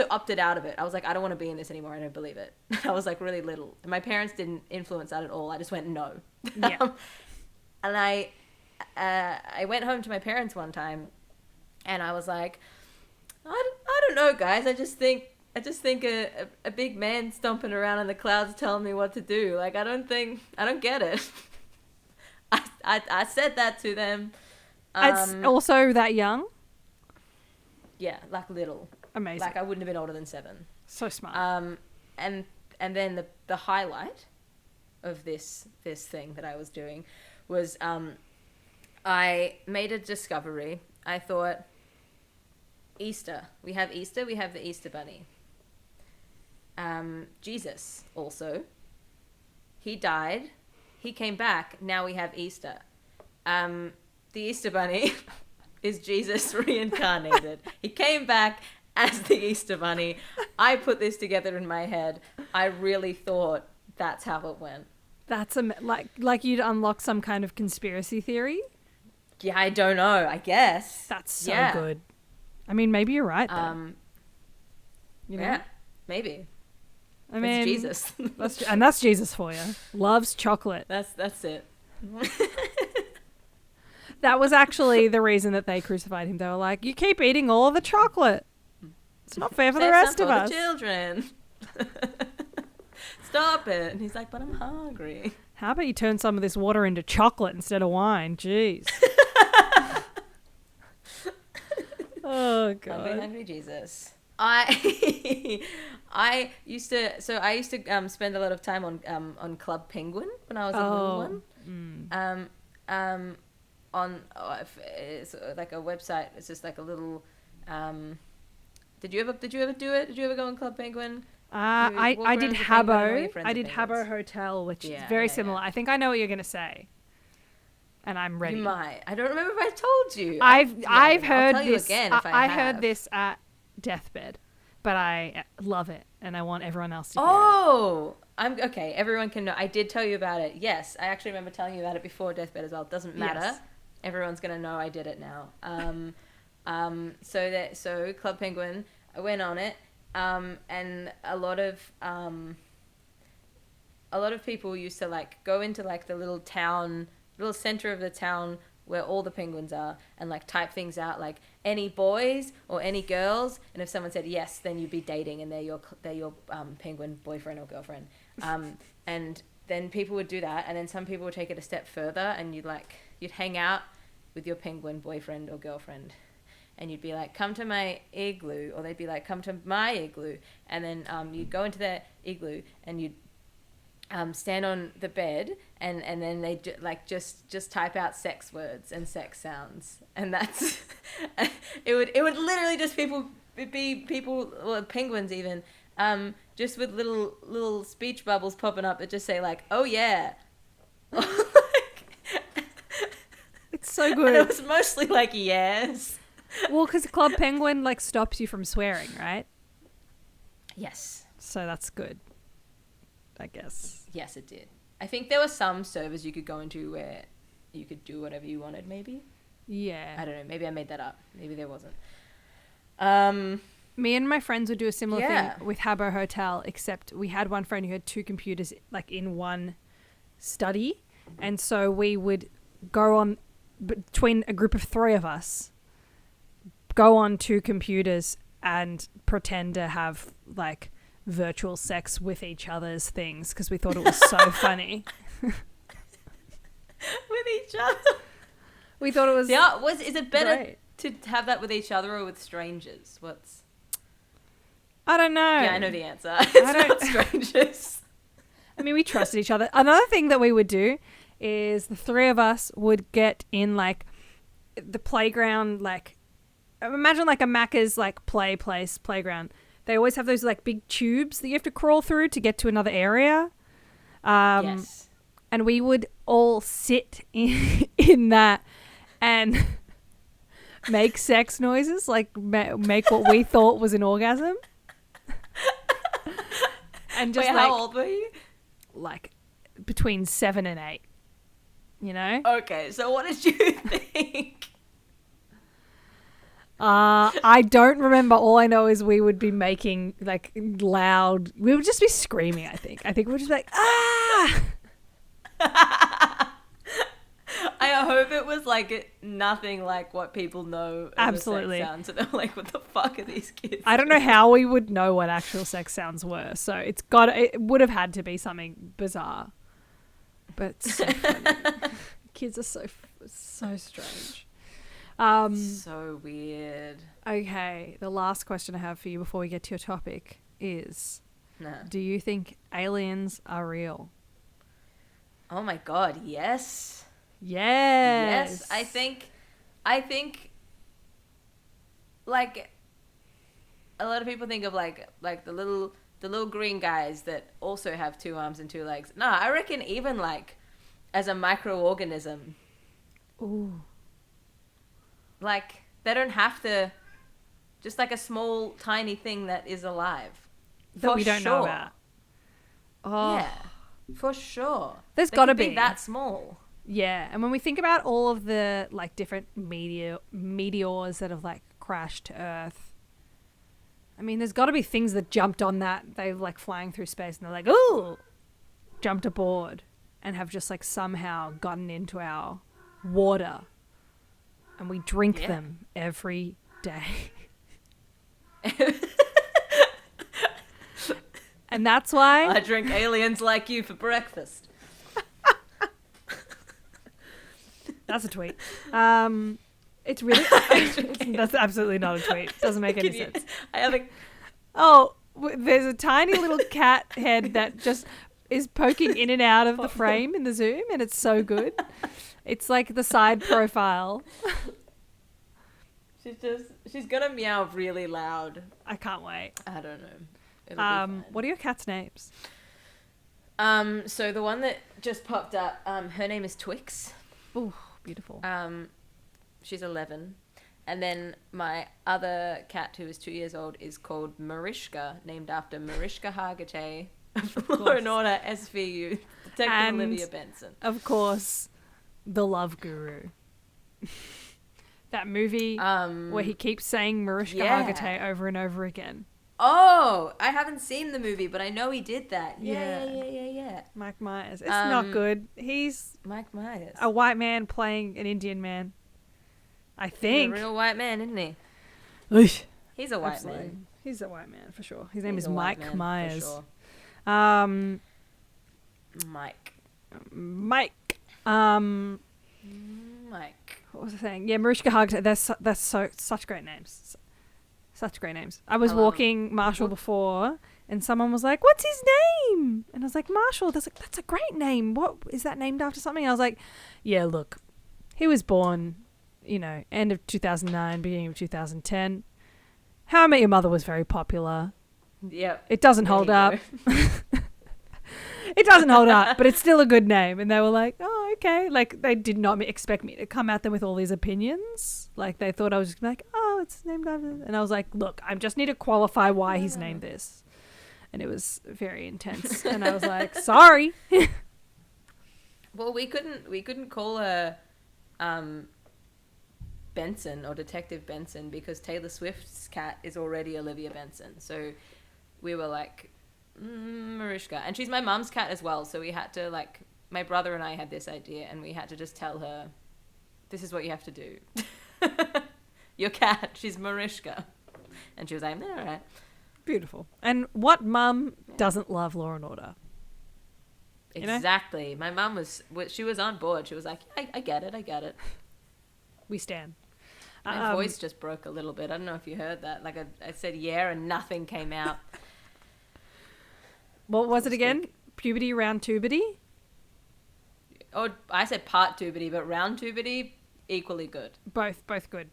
opted out of it. I was like, I don't want to be in this anymore. I don't believe it. I was really little. My parents didn't influence that at all. I just went, no. Yeah. And I went home to my parents one time, and I was like, I don't know, guys. I just think a big man stomping around in the clouds telling me what to do. I don't get it. I said that to them. It's also that young? Yeah, little. Amazing. I wouldn't have been older than 7. So smart. And then the highlight of this thing that I was doing was I made a discovery. I thought, Easter. We have Easter. We have the Easter Bunny. Jesus also. He died. he came back. Now we have Easter. The Easter Bunny is Jesus reincarnated. He came back as the Easter Bunny. I put this together in my head. I really thought that's how it went. That's like you'd unlock some kind of conspiracy theory. Yeah, I don't know. I guess that's so good. I mean, maybe you're right. You know? Yeah, maybe. I mean, it's Jesus, that's Jesus for you. Loves chocolate. That's it. That was actually the reason that they crucified him. They were like, "You keep eating all the chocolate. It's not fair for the rest of us." The children. Stop it. And he's like, "But I'm hungry." How about you turn some of this water into chocolate instead of wine? Jeez. Oh God. Hungry Jesus. I used to spend a lot of time on Club Penguin when I was a little one. It's like a website. It's just like a little. Did you ever do it? Did you ever go on Club Penguin? I did Habbo. I did Habbo Hotel, which is very similar. Yeah. I think I know what you're gonna say, and I'm ready. You might. I don't remember if I told you. I've heard I'll tell this. You again if I heard this at Deathbed, but I love it, and I want everyone else to hear it. I'm okay. Everyone can know. I did tell you about it. Yes, I actually remember telling you about it before Deathbed as well. It doesn't matter. Yes. Everyone's gonna know I did it now. So Club Penguin, I went on it. And a lot of people used to like go into like the little center of the town where all the penguins are and like type things out like any boys or any girls, and if someone said yes, then you'd be dating and they're your penguin boyfriend or girlfriend. And then people would do that, and then some people would take it a step further, and you'd hang out with your penguin boyfriend or girlfriend. And you'd be like, come to my igloo, or they'd be like, come to my igloo, and then you'd go into their igloo and you'd stand on the bed, and then they just type out sex words and sex sounds, and that's it would literally just be people or penguins even just with little speech bubbles popping up that just say like, oh yeah. It's so good. And it was mostly like yes. Well, because Club Penguin like stops you from swearing, right? Yes. So that's good, I guess. Yes, it did. I think there were some servers you could go into where you could do whatever you wanted, maybe. Yeah. I don't know. Maybe I made that up. Maybe there wasn't. Me and my friends would do a similar thing with Habbo Hotel, except we had one friend who had two computers like in one study. And so we would go on between a group of 3 of us, go on 2 computers and pretend to have like virtual sex with each other's things because we thought it was so funny. With each other? We thought it was... Yeah, is it better to have that with each other or with strangers? I don't know. Yeah, I know the answer. It's not strangers. I mean, we trusted each other. Another thing that we would do is the 3 of us would get in like the playground, like imagine like a Macca's like playground. They always have those like big tubes that you have to crawl through to get to another area. Yes. And we would all sit in that and make sex noises, like make what we thought was an orgasm. And just how old were you? Like between 7 and 8. You know? Okay, so what did you think? I don't remember. All I know is we would be making like loud. We would just be screaming. I think we would just be like ah. I hope it was like nothing like what people know. Absolutely. Sex sounds. So they're like, what the fuck are these kids? I don't know how we would know what actual sex sounds were. So it would have had to be something bizarre. But it's so funny. Kids are so strange. So weird. Okay, the last question I have for you before we get to your topic is, do you think aliens are real? Oh my God, yes. Yes. I think like a lot of people think of like the little green guys that also have 2 arms and 2 legs. No, I reckon even like as a microorganism. Ooh. Like, they don't have to... Just like a small, tiny thing that is alive. That we don't know about. Oh. Yeah, for sure. There's got to be that small. Yeah, and when we think about all of the like different meteors that have like crashed to Earth, I mean, there's got to be things that jumped on that. They're like flying through space and they're like, ooh, jumped aboard and have just like somehow gotten into our water and we drink them every day. And that's why I drink aliens like you for breakfast. That's a tweet. It's really that's absolutely not a tweet. Doesn't make any sense. There's a tiny little cat head that just is poking in and out of the frame in the Zoom, and it's so good. It's like the side profile. She's gonna meow really loud. I can't wait. I don't know. It'll be fine. What are your cat's names? So the one that just popped up, her name is Twix. Ooh, beautiful. She's 11. And then my other cat, who is 2 years old, is called Mariska, named after Mariska Hargitay of Law and Order SVU, Detective Olivia Benson. Of course, the Love Guru. That movie where he keeps saying Mariska Hargitay over and over again. Oh, I haven't seen the movie, but I know he did that. Yeah. Mike Myers. It's not good. He's Mike Myers, a white man playing an Indian man. I think. He's a real white man, isn't he? Oosh. He's a white man. He's a white man for sure. His name is Mike Myers. Sure. Mike. What was I saying? Yeah, Mariska Hargitay. That's such great names. Such great names. I was walking Marshall before, and someone was like, "What's his name?" And I was like, "Marshall." That's a great name. What is that named after something? And I was like, "Yeah, look, he was born, end of 2009, beginning of 2010. How I Met Your Mother was very popular. Yep. It doesn't hold up." It doesn't hold up, but it's still a good name. And they were like, oh, okay. Like, they did not expect me to come at them with all these opinions. Like, they thought I was just like, oh, it's named after... And I was like, look, I just need to qualify why he's named this. And it was very intense. And I was like, sorry. Well, we couldn't call her Benson or Detective Benson because Taylor Swift's cat is already Olivia Benson. So we were like... Mariska, and she's my mum's cat as well, so we had to my brother and I had this idea and we had to just tell her, this is what you have to do. Your cat, she's Mariska. And she was like, all right. Beautiful. And what mum doesn't love Law and Order? Exactly. My mum she was on board. She was like, I get it. We stand. My voice just broke a little bit. I don't know if you heard that. Like I said yeah and nothing came out. What was it again? Puberty, round tuberty? Oh, I said part tuberty, but round tuberty, equally good. Both good.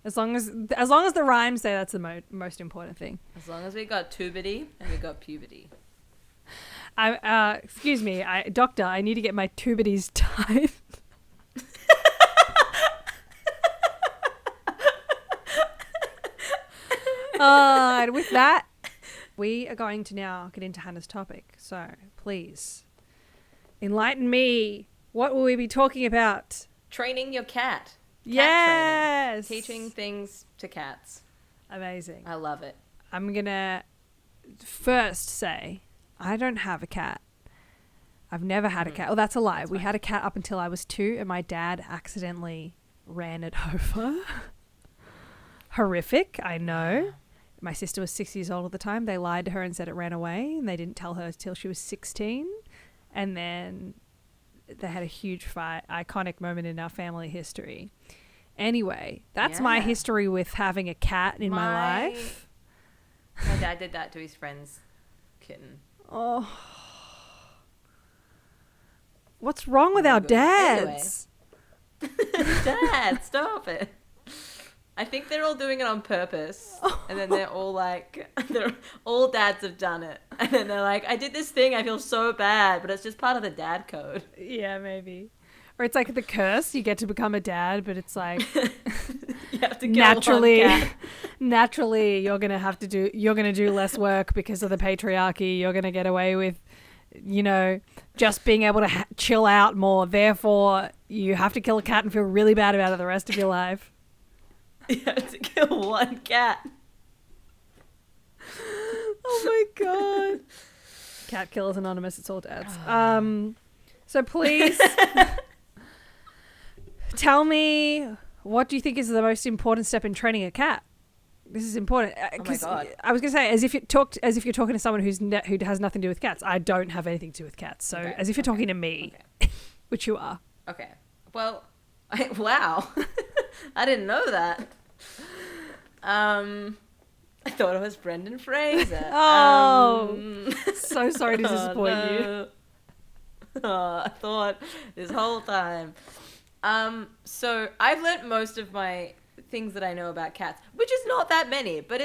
As long as the rhymes say that's the most important thing. As long as we got tuberty and we got puberty. Excuse me, doctor, I need to get my tuberties tied. And with that, we are going to now get into Hannah's topic. So, please, enlighten me. What will we be talking about? Training your cat. Yes! Training. Teaching things to cats. Amazing. I love it. I'm going to first say, I don't have a cat. I've never had a cat. Oh, that's a lie. We had a cat up until I was 2, and my dad accidentally ran it over. Horrific, I know. My sister was 6 years old at the time. They lied to her and said it ran away, and they didn't tell her till she was 16. And then they had a huge fight, iconic moment in our family history. Anyway, that's my history with having a cat in my life. My dad did that to his friend's kitten. Oh. What's wrong with our dads? Anyway. Dad, stop it. I think they're all doing it on purpose. And then they're all like, all dads have done it. And then they're like, I did this thing, I feel so bad, but it's just part of the dad code. Yeah, maybe. Or it's like the curse, you get to become a dad, but it's like you have to kill one cat. Naturally you're going to do less work because of the patriarchy. You're going to get away with, just being able to chill out more. Therefore, you have to kill a cat and feel really bad about it the rest of your life. You have to kill one cat. Oh my God. Cat Killers Anonymous, it's all dads. So please tell me, what do you think is the most important step in training a cat? This is important. Oh my God. I was going to say, as if you're talking to someone who has nothing to do with cats. I don't have anything to do with cats. So as if you're talking to me, which you are. Okay. Well, wow. I didn't know that. I thought it was Brendan Fraser. So sorry to disappoint you. I thought this whole time. So I've learnt most of my things that I know about cats, which is not that many, but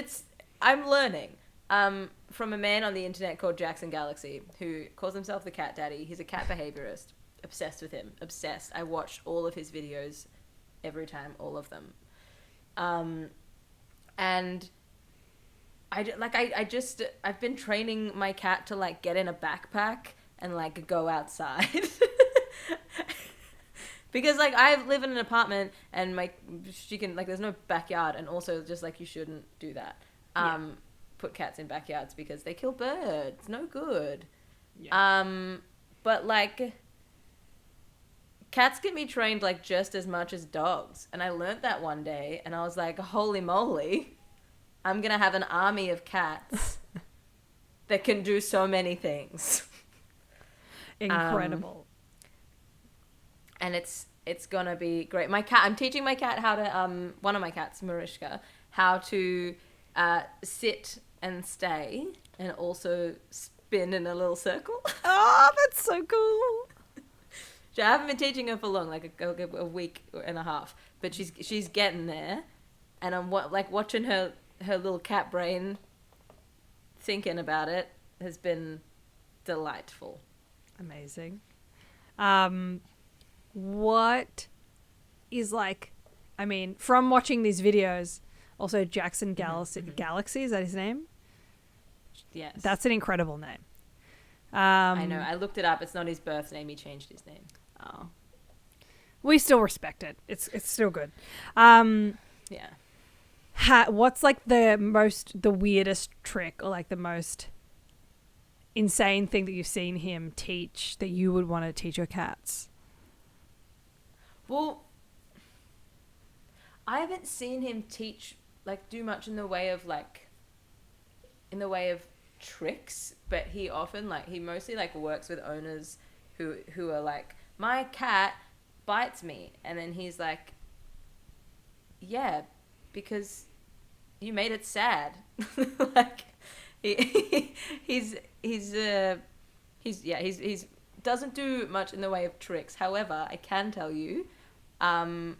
I'm learning. From a man on the internet called Jackson Galaxy, who calls himself the cat daddy. He's a cat behaviorist. Obsessed with him. Obsessed. I watched all of his videos every time, all of them. And I've been training my cat to like get in a backpack and like go outside. Because like I live in an apartment and she can like, there's no backyard, and also just like you shouldn't do that. Put cats in backyards because they kill birds. No good. Yeah. But like cats can be trained like just as much as dogs. And I learned that one day and I was like, holy moly, I'm going to have an army of cats that can do so many things. Incredible. And it's going to be great. I'm teaching my cat how to, one of my cats, Marishka, how to sit and stay and also spin in a little circle. Oh, that's so cool. I haven't been teaching her for long, like a week and a half, but she's getting there, and I'm watching her little cat brain thinking about it has been delightful. Amazing. What is from watching these videos, also Jackson Galaxy, is that his name? Yes. That's an incredible name. I know. I looked it up. It's not his birth name. He changed his name. Oh. We still respect it. It's still good. Yeah. What's like the weirdest trick or like the most insane thing that you've seen him teach that you would want to teach your cats? Well, I haven't seen him do much in the way of tricks, but he often he mostly works with owners who are like, my cat bites me, and then he's like, yeah, because you made it sad. He's doesn't do much in the way of tricks. However, I can tell you, when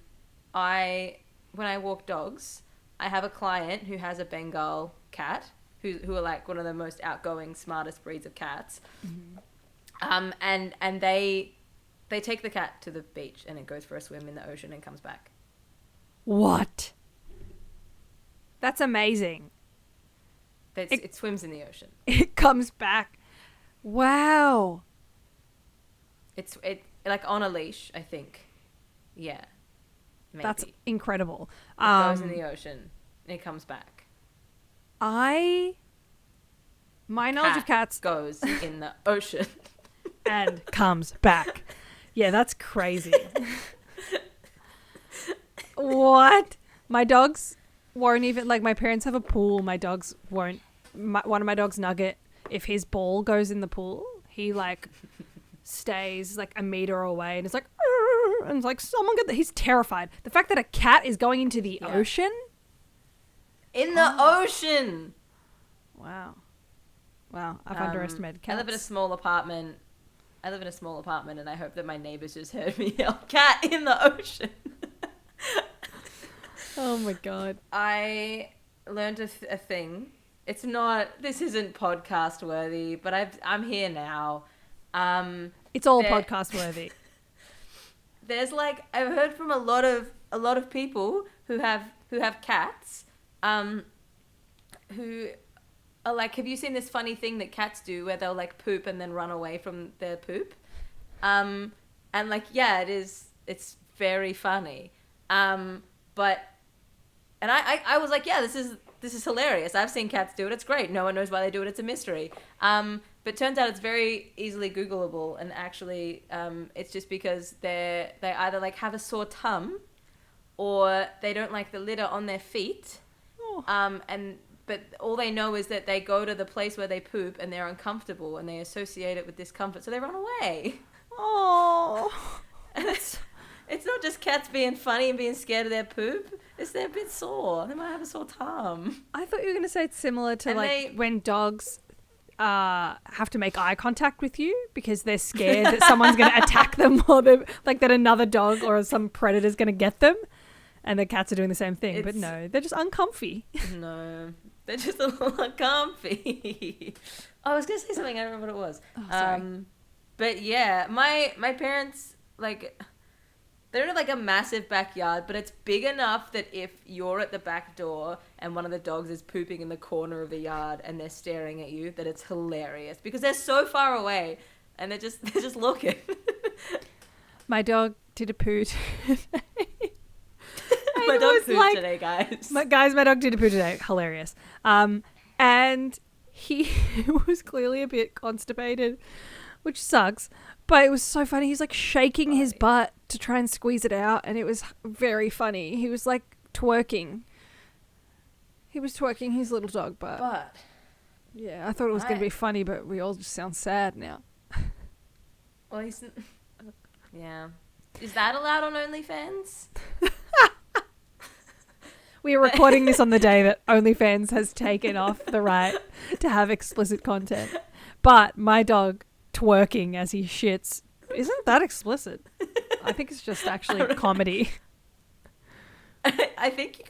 I walk dogs, I have a client who has a Bengal cat who are like one of the most outgoing, smartest breeds of cats. Mm-hmm. And they take the cat to the beach and it goes for a swim in the ocean and comes back. What? That's amazing. It swims in the ocean. It comes back. Wow. It's on a leash, I think. Yeah. Maybe. That's incredible. It goes in the ocean and it comes back. My knowledge of cats goes in the ocean and comes back. Yeah, that's crazy. What? My dogs won't even, my parents have a pool. My dogs won't. One of my dogs, Nugget, if his ball goes in the pool, he stays a meter away and it's and it's like, someone get that. He's terrified. The fact that a cat is going into the ocean. In the ocean. Wow. I've underestimated cats. I live in a small apartment and I hope that my neighbors just heard me yell, cat in the ocean. Oh my God. I learned a thing. This isn't podcast worthy, but I'm here now. It's all podcast worthy. There's like, I've heard from a lot of people who have cats, who are like, have you seen this funny thing that cats do where they'll like poop and then run away from their poop? And like, yeah, it's very funny. But I was like, yeah, this is hilarious. I've seen cats do it. It's great. No one knows why they do it. It's a mystery. But it turns out it's very easily Googleable, and actually, it's just because they either like have a sore tum, or they don't like the litter on their feet. Oh. But all they know is that they go to the place where they poop and they're uncomfortable and they associate it with discomfort, so they run away. Oh. And it's not just cats being funny and being scared of their poop. It's they're a bit sore. They might have a sore tum. I thought you were going to say it's similar to when dogs have to make eye contact with you because they're scared that someone's going to attack them, or like that another dog or some predator's going to get them. And the cats are doing the same thing. But no, they're just uncomfy. No, they're just a little uncomfy. I was going to say something. I don't remember what it was. Oh, sorry. But yeah, my parents, like, they don't have like a massive backyard, but it's big enough that if you're at the back door and one of the dogs is pooping in the corner of the yard and they're staring at you, that it's hilarious because they're so far away and they're just looking. My dog did a poo today. My dog pooped today, guys. My dog did a poo today. Hilarious. And he was clearly a bit constipated, which sucks. But it was so funny. He's like shaking his butt to try and squeeze it out. And it was very funny. He was like twerking. He was twerking his little dog butt. But yeah, I thought it was going to be funny, but we all just sound sad now. Well, yeah. Is that allowed on OnlyFans? We are recording this on the day that OnlyFans has taken off the right to have explicit content. But my dog twerking as he shits isn't that explicit. I think it's just actually comedy. I think you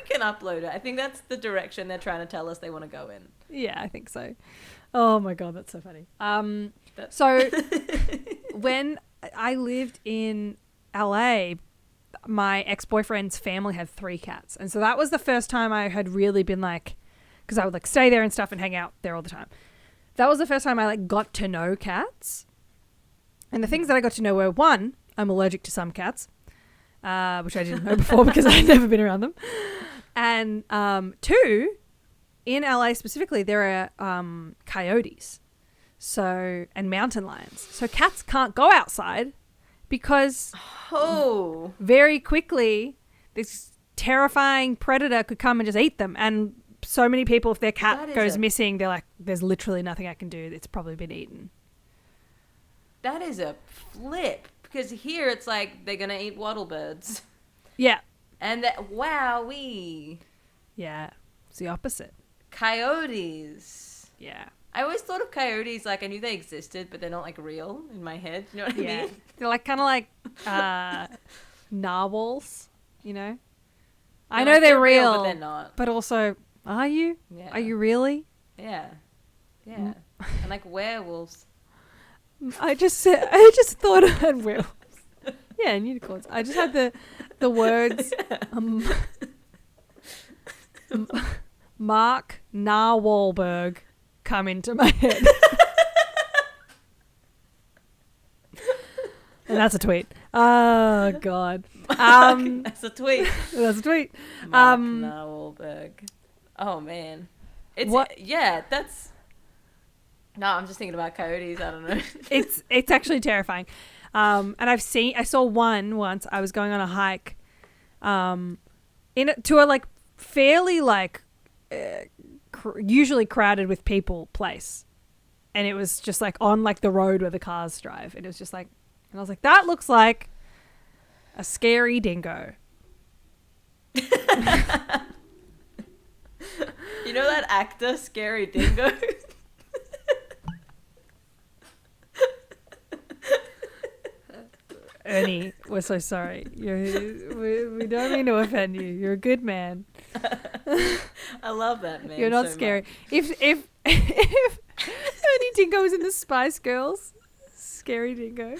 can upload it. I think that's the direction they're trying to tell us they want to go in. Yeah, I think so. Oh my God, that's so funny. So when I lived in LA, my ex-boyfriend's family had 3 cats. And so that was the first time I had really been like, because I would like stay there and stuff and hang out there all the time. That was the first time I like got to know cats. And the things that I got to know were, 1, I'm allergic to some cats, which I didn't know before because I had never been around them. And 2, in LA specifically, there are coyotes and mountain lions. So cats can't go outside because very quickly this terrifying predator could come and just eat them. And so many people, if their cat goes missing, they're like, there's literally nothing I can do. It's probably been eaten. That is a flip, because here it's like they're going to eat wattle birds. Yeah. And wowee. Yeah. It's the opposite. Coyotes. Yeah. I always thought of coyotes like I knew they existed, but they're not like real in my head. You know what I mean? They're like kind of like narwhals, you know? I know they're real, but they're not. But also, are you? Yeah. Are you really? Yeah. Yeah. And like werewolves. I just thought I had werewolves. Yeah, and unicorns. I just had the words Mark Narwhalberg come into my head. And that's a tweet. Oh God. That's a tweet. That's a tweet. Mark Narwhalberg. Oh man. That's. No, I'm just thinking about coyotes. I don't know. It's actually terrifying. And I saw one once. I was going on a hike, to a like fairly like usually crowded with people place, and it was just like on like the road where the cars drive, and it was just like, and I was like, that looks like a scary dingo. You know that actor, Scary Dingo? Ernie, we're so sorry. We don't mean to offend you. You're a good man. I love that man. You're not so scary. much. If Ernie Dingo was in the Spice Girls, scary Dingo.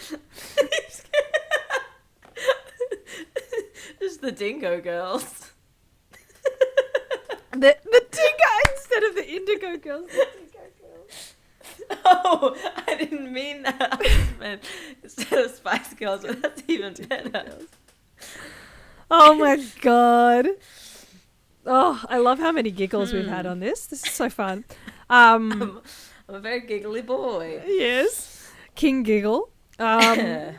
Just the Dingo Girls. The Dingo instead of the Indigo Girls. The Dingo Girls. Oh, I didn't mean that. I just meant instead of Spice Girls, but that's even better. Oh my god. Oh, I love how many giggles we've had on this. This is so fun. I'm a very giggly boy. Yes. King Giggle. It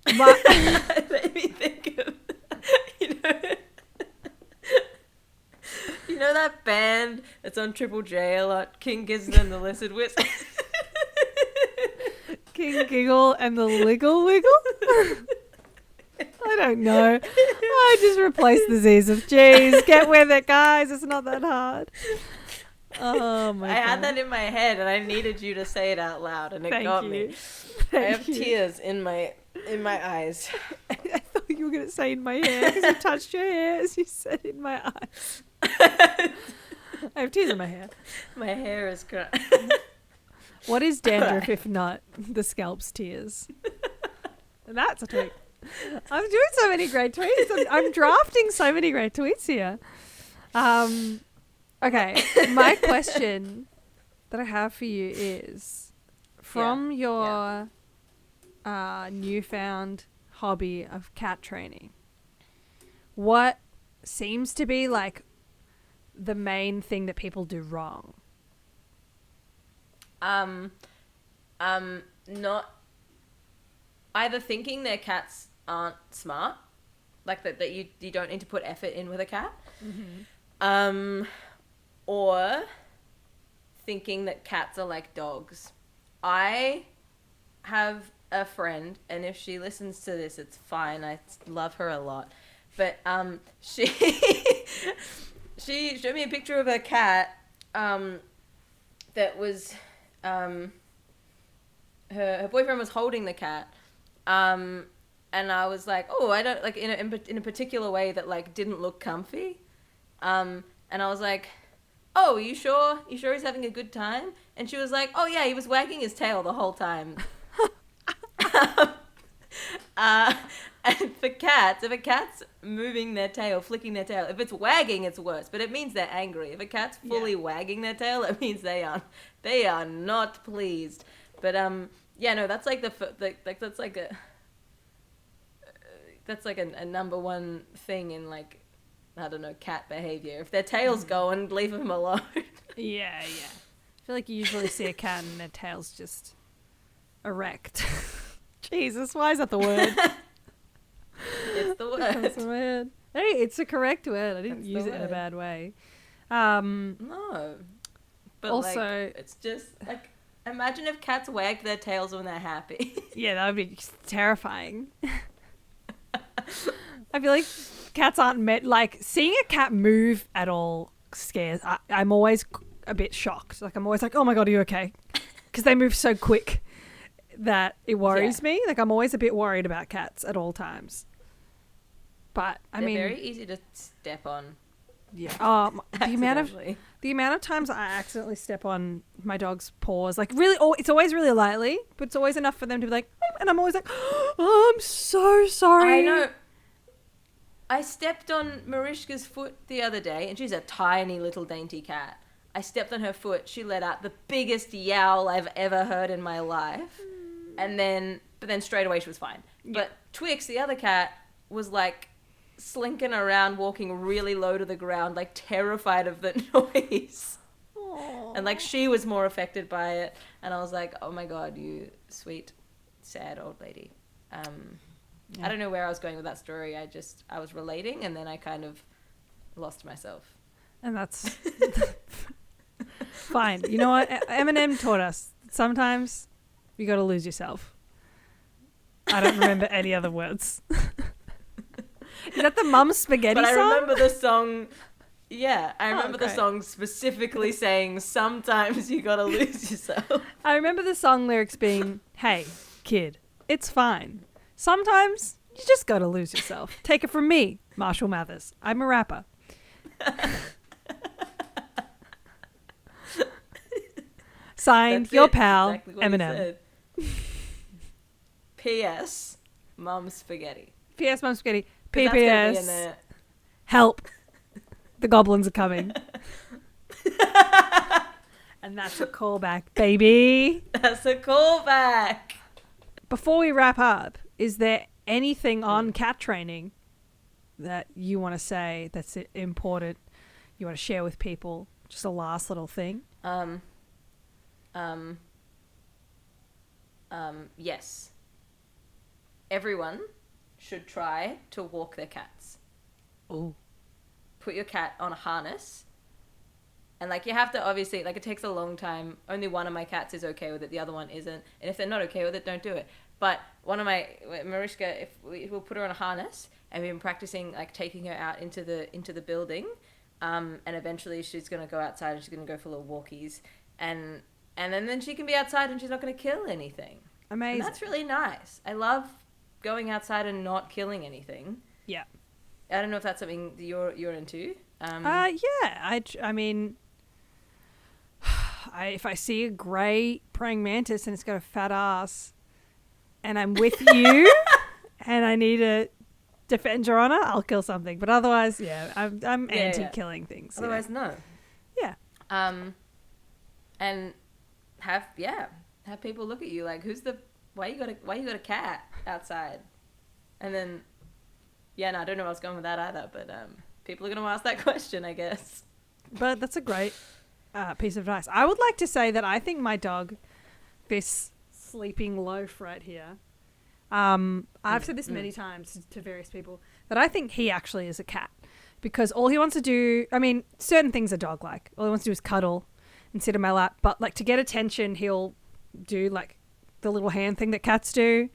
made me think of, you know that band that's on Triple J a lot, King Gizzard and the Lizard Wizard? King Giggle and the Liggle Wiggle? I don't know. I just replaced the Z's of G's. Get with it, guys. It's not that hard. Oh my god. I had that in my head and I needed you to say it out loud and it got me. I have tears in my eyes. I thought you were going to say in my hair because you touched your hair as you said in my eyes. I have tears in my hair. My hair is crying. What is dandruff if not the scalp's tears? And that's a tweet. I'm doing so many great tweets. I'm drafting so many great tweets here. Okay, my question that I have for you is, from your newfound hobby of cat training, what seems to be like the main thing that people do wrong? Not either thinking their cats aren't smart, like that you don't need to put effort in with a cat, or thinking that cats are like dogs. I have a friend, and if she listens to this, it's fine. I love her a lot, but she showed me a picture of her cat that was her boyfriend was holding the cat, and I was like, oh, I don't like in a particular way that like didn't look comfy, and I was like, oh, you sure he's having a good time? And she was like, oh yeah, he was wagging his tail the whole time. And for cats, if a cat's moving their tail, flicking their tail, if it's wagging, it's worse. But it means they're angry. If a cat's fully wagging their tail, it means they are not pleased. But that's like that's like a number one thing in like, I don't know, cat behavior. If their tail's going, leave them alone. Yeah. I feel like you usually see a cat and their tail's just erect. Jesus, why is that the word? It's the word. That's the word. Hey, it's a correct word. I didn't use it in a bad way. No. But also, like, it's just like, imagine if cats wagged their tails when they're happy. Yeah, that would be terrifying. I feel like cats aren't like seeing a cat move at all scares. I'm always a bit shocked. Like I'm always like, oh my God, are you okay? Because they move so quick that it worries me. Like I'm always a bit worried about cats at all times. But they're very easy to step on. Yeah. The amount of times I accidentally step on my dog's paws, like really, it's always really lightly, but it's always enough for them to be like, and I'm always like, oh, I'm so sorry. I know. I stepped on Marishka's foot the other day, and she's a tiny little dainty cat. I stepped on her foot. She let out the biggest yowl I've ever heard in my life. But then straight away she was fine. Yeah. But Twix, the other cat, was like slinking around, walking really low to the ground, like terrified of the noise. Aww. And like she was more affected by it. And I was like, oh my God, you sweet, sad old lady. I don't know where I was going with that story. I was relating, and then I kind of lost myself. And that's fine. You know what? Eminem taught us sometimes you got to lose yourself. I don't remember any other words. Is that the Mum Spaghetti song? But I remember the song. Yeah, I remember the song specifically saying, sometimes you got to lose yourself. I remember the song lyrics being, hey, kid, it's fine. Sometimes you just got to lose yourself. Take it from me, Marshall Mathers. I'm a rapper. Signed, your pal, exactly what Eminem. P.S. Mum spaghetti. P.S. Mum spaghetti. 'Cause that's gonna be in P.P.S. there. Help. The goblins are coming. And that's a callback, baby. That's a callback. Before we wrap up, is there anything on cat training that you want to say that's important, you want to share with people? Just a last little thing. Yes. Everyone should try to walk their cats. Ooh. Put your cat on a harness. And, like, you have to obviously, like, it takes a long time. Only one of my cats is okay with it. The other one isn't. And if they're not okay with it, don't do it. But one of my, Mariska, if we'll put her on a harness, and we've been practicing, like, taking her out into the building. And eventually she's going to go outside and she's going to go for little walkies. And then she can be outside and she's not going to kill anything. Amazing. And that's really nice. I love going outside and not killing anything. Yeah. I don't know if that's something that you're into. Yeah. I mean, if I see a grey praying mantis and it's got a fat ass and I'm with you and I need to defend your honor, I'll kill something. But otherwise, yeah, I'm anti-killing things. Otherwise, no. Yeah. And have people look at you like, why you got a cat outside? And then, yeah, no, I don't know where I was going with that either, but people are going to ask that question, I guess. But that's a great piece of advice. I would like to say that I think my dog, this sleeping loaf right here, I've said this many times to various people, that I think he actually is a cat. Because all he wants to do, I mean, certain things are dog-like. All he wants to do is cuddle and sit in my lap. But, like, to get attention, he'll do, like, the little hand thing that cats do.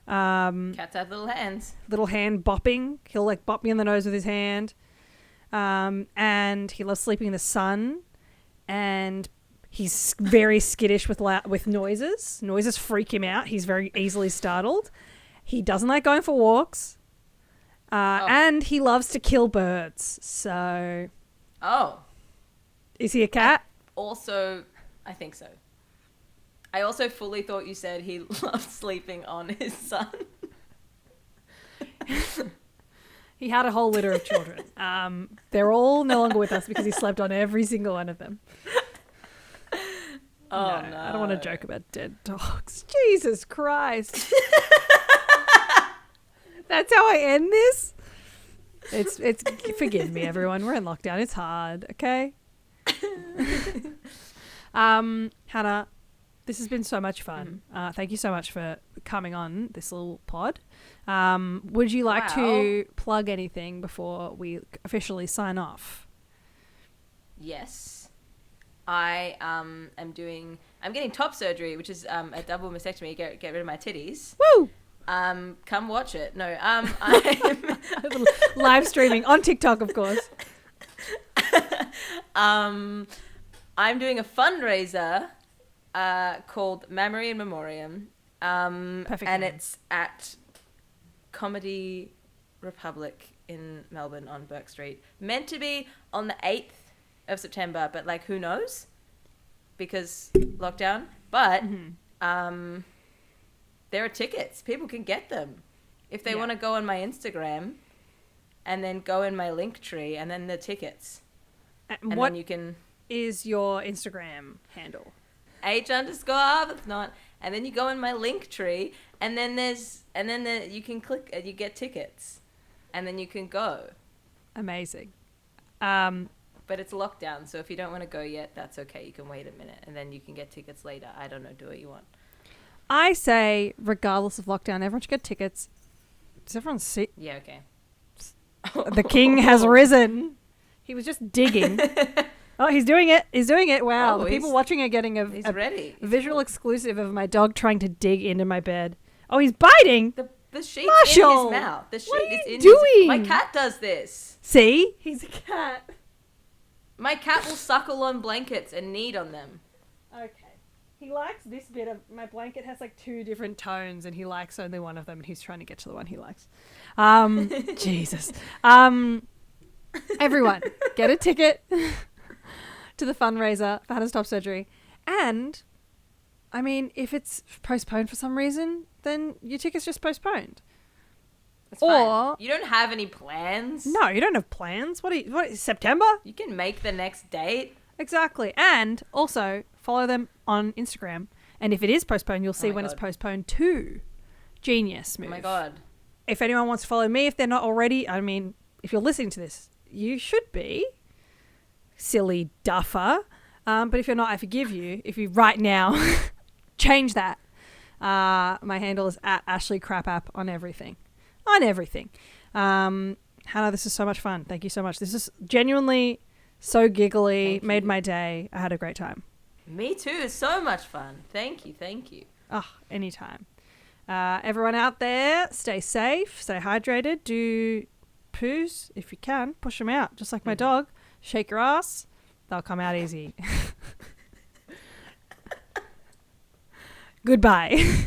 Cats have little hands. Little hand bopping. He'll, like, bop me in the nose with his hand. And he loves sleeping in the sun. And he's very skittish with noises. Noises freak him out. He's very easily startled. He doesn't like going for walks. And he loves to kill birds. So... Oh. Is he a cat? I think so. I also fully thought you said he loved sleeping on his son. He had a whole litter of children. They're all no longer with us because he slept on every single one of them. No. I don't want to joke about dead dogs. Jesus Christ. That's how I end this? It's forgive me, everyone. We're in lockdown. It's hard, okay? Hannah, this has been so much fun. Thank you so much for coming on this little pod. Would you like to plug anything before we officially sign off? Yes. I'm getting top surgery, which is a double mastectomy, get rid of my titties. Woo! Come watch it. No, I'm live streaming on TikTok, of course. I'm doing a fundraiser called Mammary in Memoriam. Perfect. And it's at Comedy Republic in Melbourne on Burke Street. Meant to be on the 8th of September, but, like, who knows? Because lockdown. But there are tickets. People can get them. If they want to go on my Instagram and then go in my link tree and then the tickets. And what then you can... is your Instagram handle? H_Arbuthnott. And then you go in my link tree and then you can click and you get tickets. And then you can go. Amazing. But it's lockdown, so if you don't want to go yet, that's okay. You can wait a minute and then you can get tickets later. I don't know, do what you want. I say, regardless of lockdown, everyone should get tickets. Does everyone see? Yeah, okay. The king has risen. He was just digging. Oh, he's doing it. He's doing it. Wow. The people watching are getting a visual exclusive of my dog trying to dig into my bed. Oh, he's biting. The sheet's Marshall, in his mouth. The sheet what are is you in doing? My cat does this. See? He's a cat. My cat will suckle on blankets and knead on them. Okay. He likes this bit of my blanket has like 2 different tones and he likes only one of them and he's trying to get to the one he likes. Jesus. Everyone, get a ticket to the fundraiser for Hannah's top surgery. And, I mean, if it's postponed for some reason, then your ticket's just postponed. That's fine. You don't have any plans? No, you don't have plans. What, September? You can make the next date. Exactly. And also follow them on Instagram. And if it is postponed, you'll see when it's postponed to. Genius move. Oh my God. If anyone wants to follow me, if they're not already, I mean, if you're listening to this, you should be. Silly duffer. But if you're not, I forgive you. If you right now change that. My handle is @AshleyCrapApp on everything. On everything. Hannah, this is so much fun. Thank you so much. This is genuinely so giggly. Made my day. I had a great time. Me too. It's so much fun. Thank you. Oh, anytime. Everyone out there, stay safe, stay hydrated, do poos if you can, push them out, just like my dog. Shake your ass, they'll come out easy. Goodbye.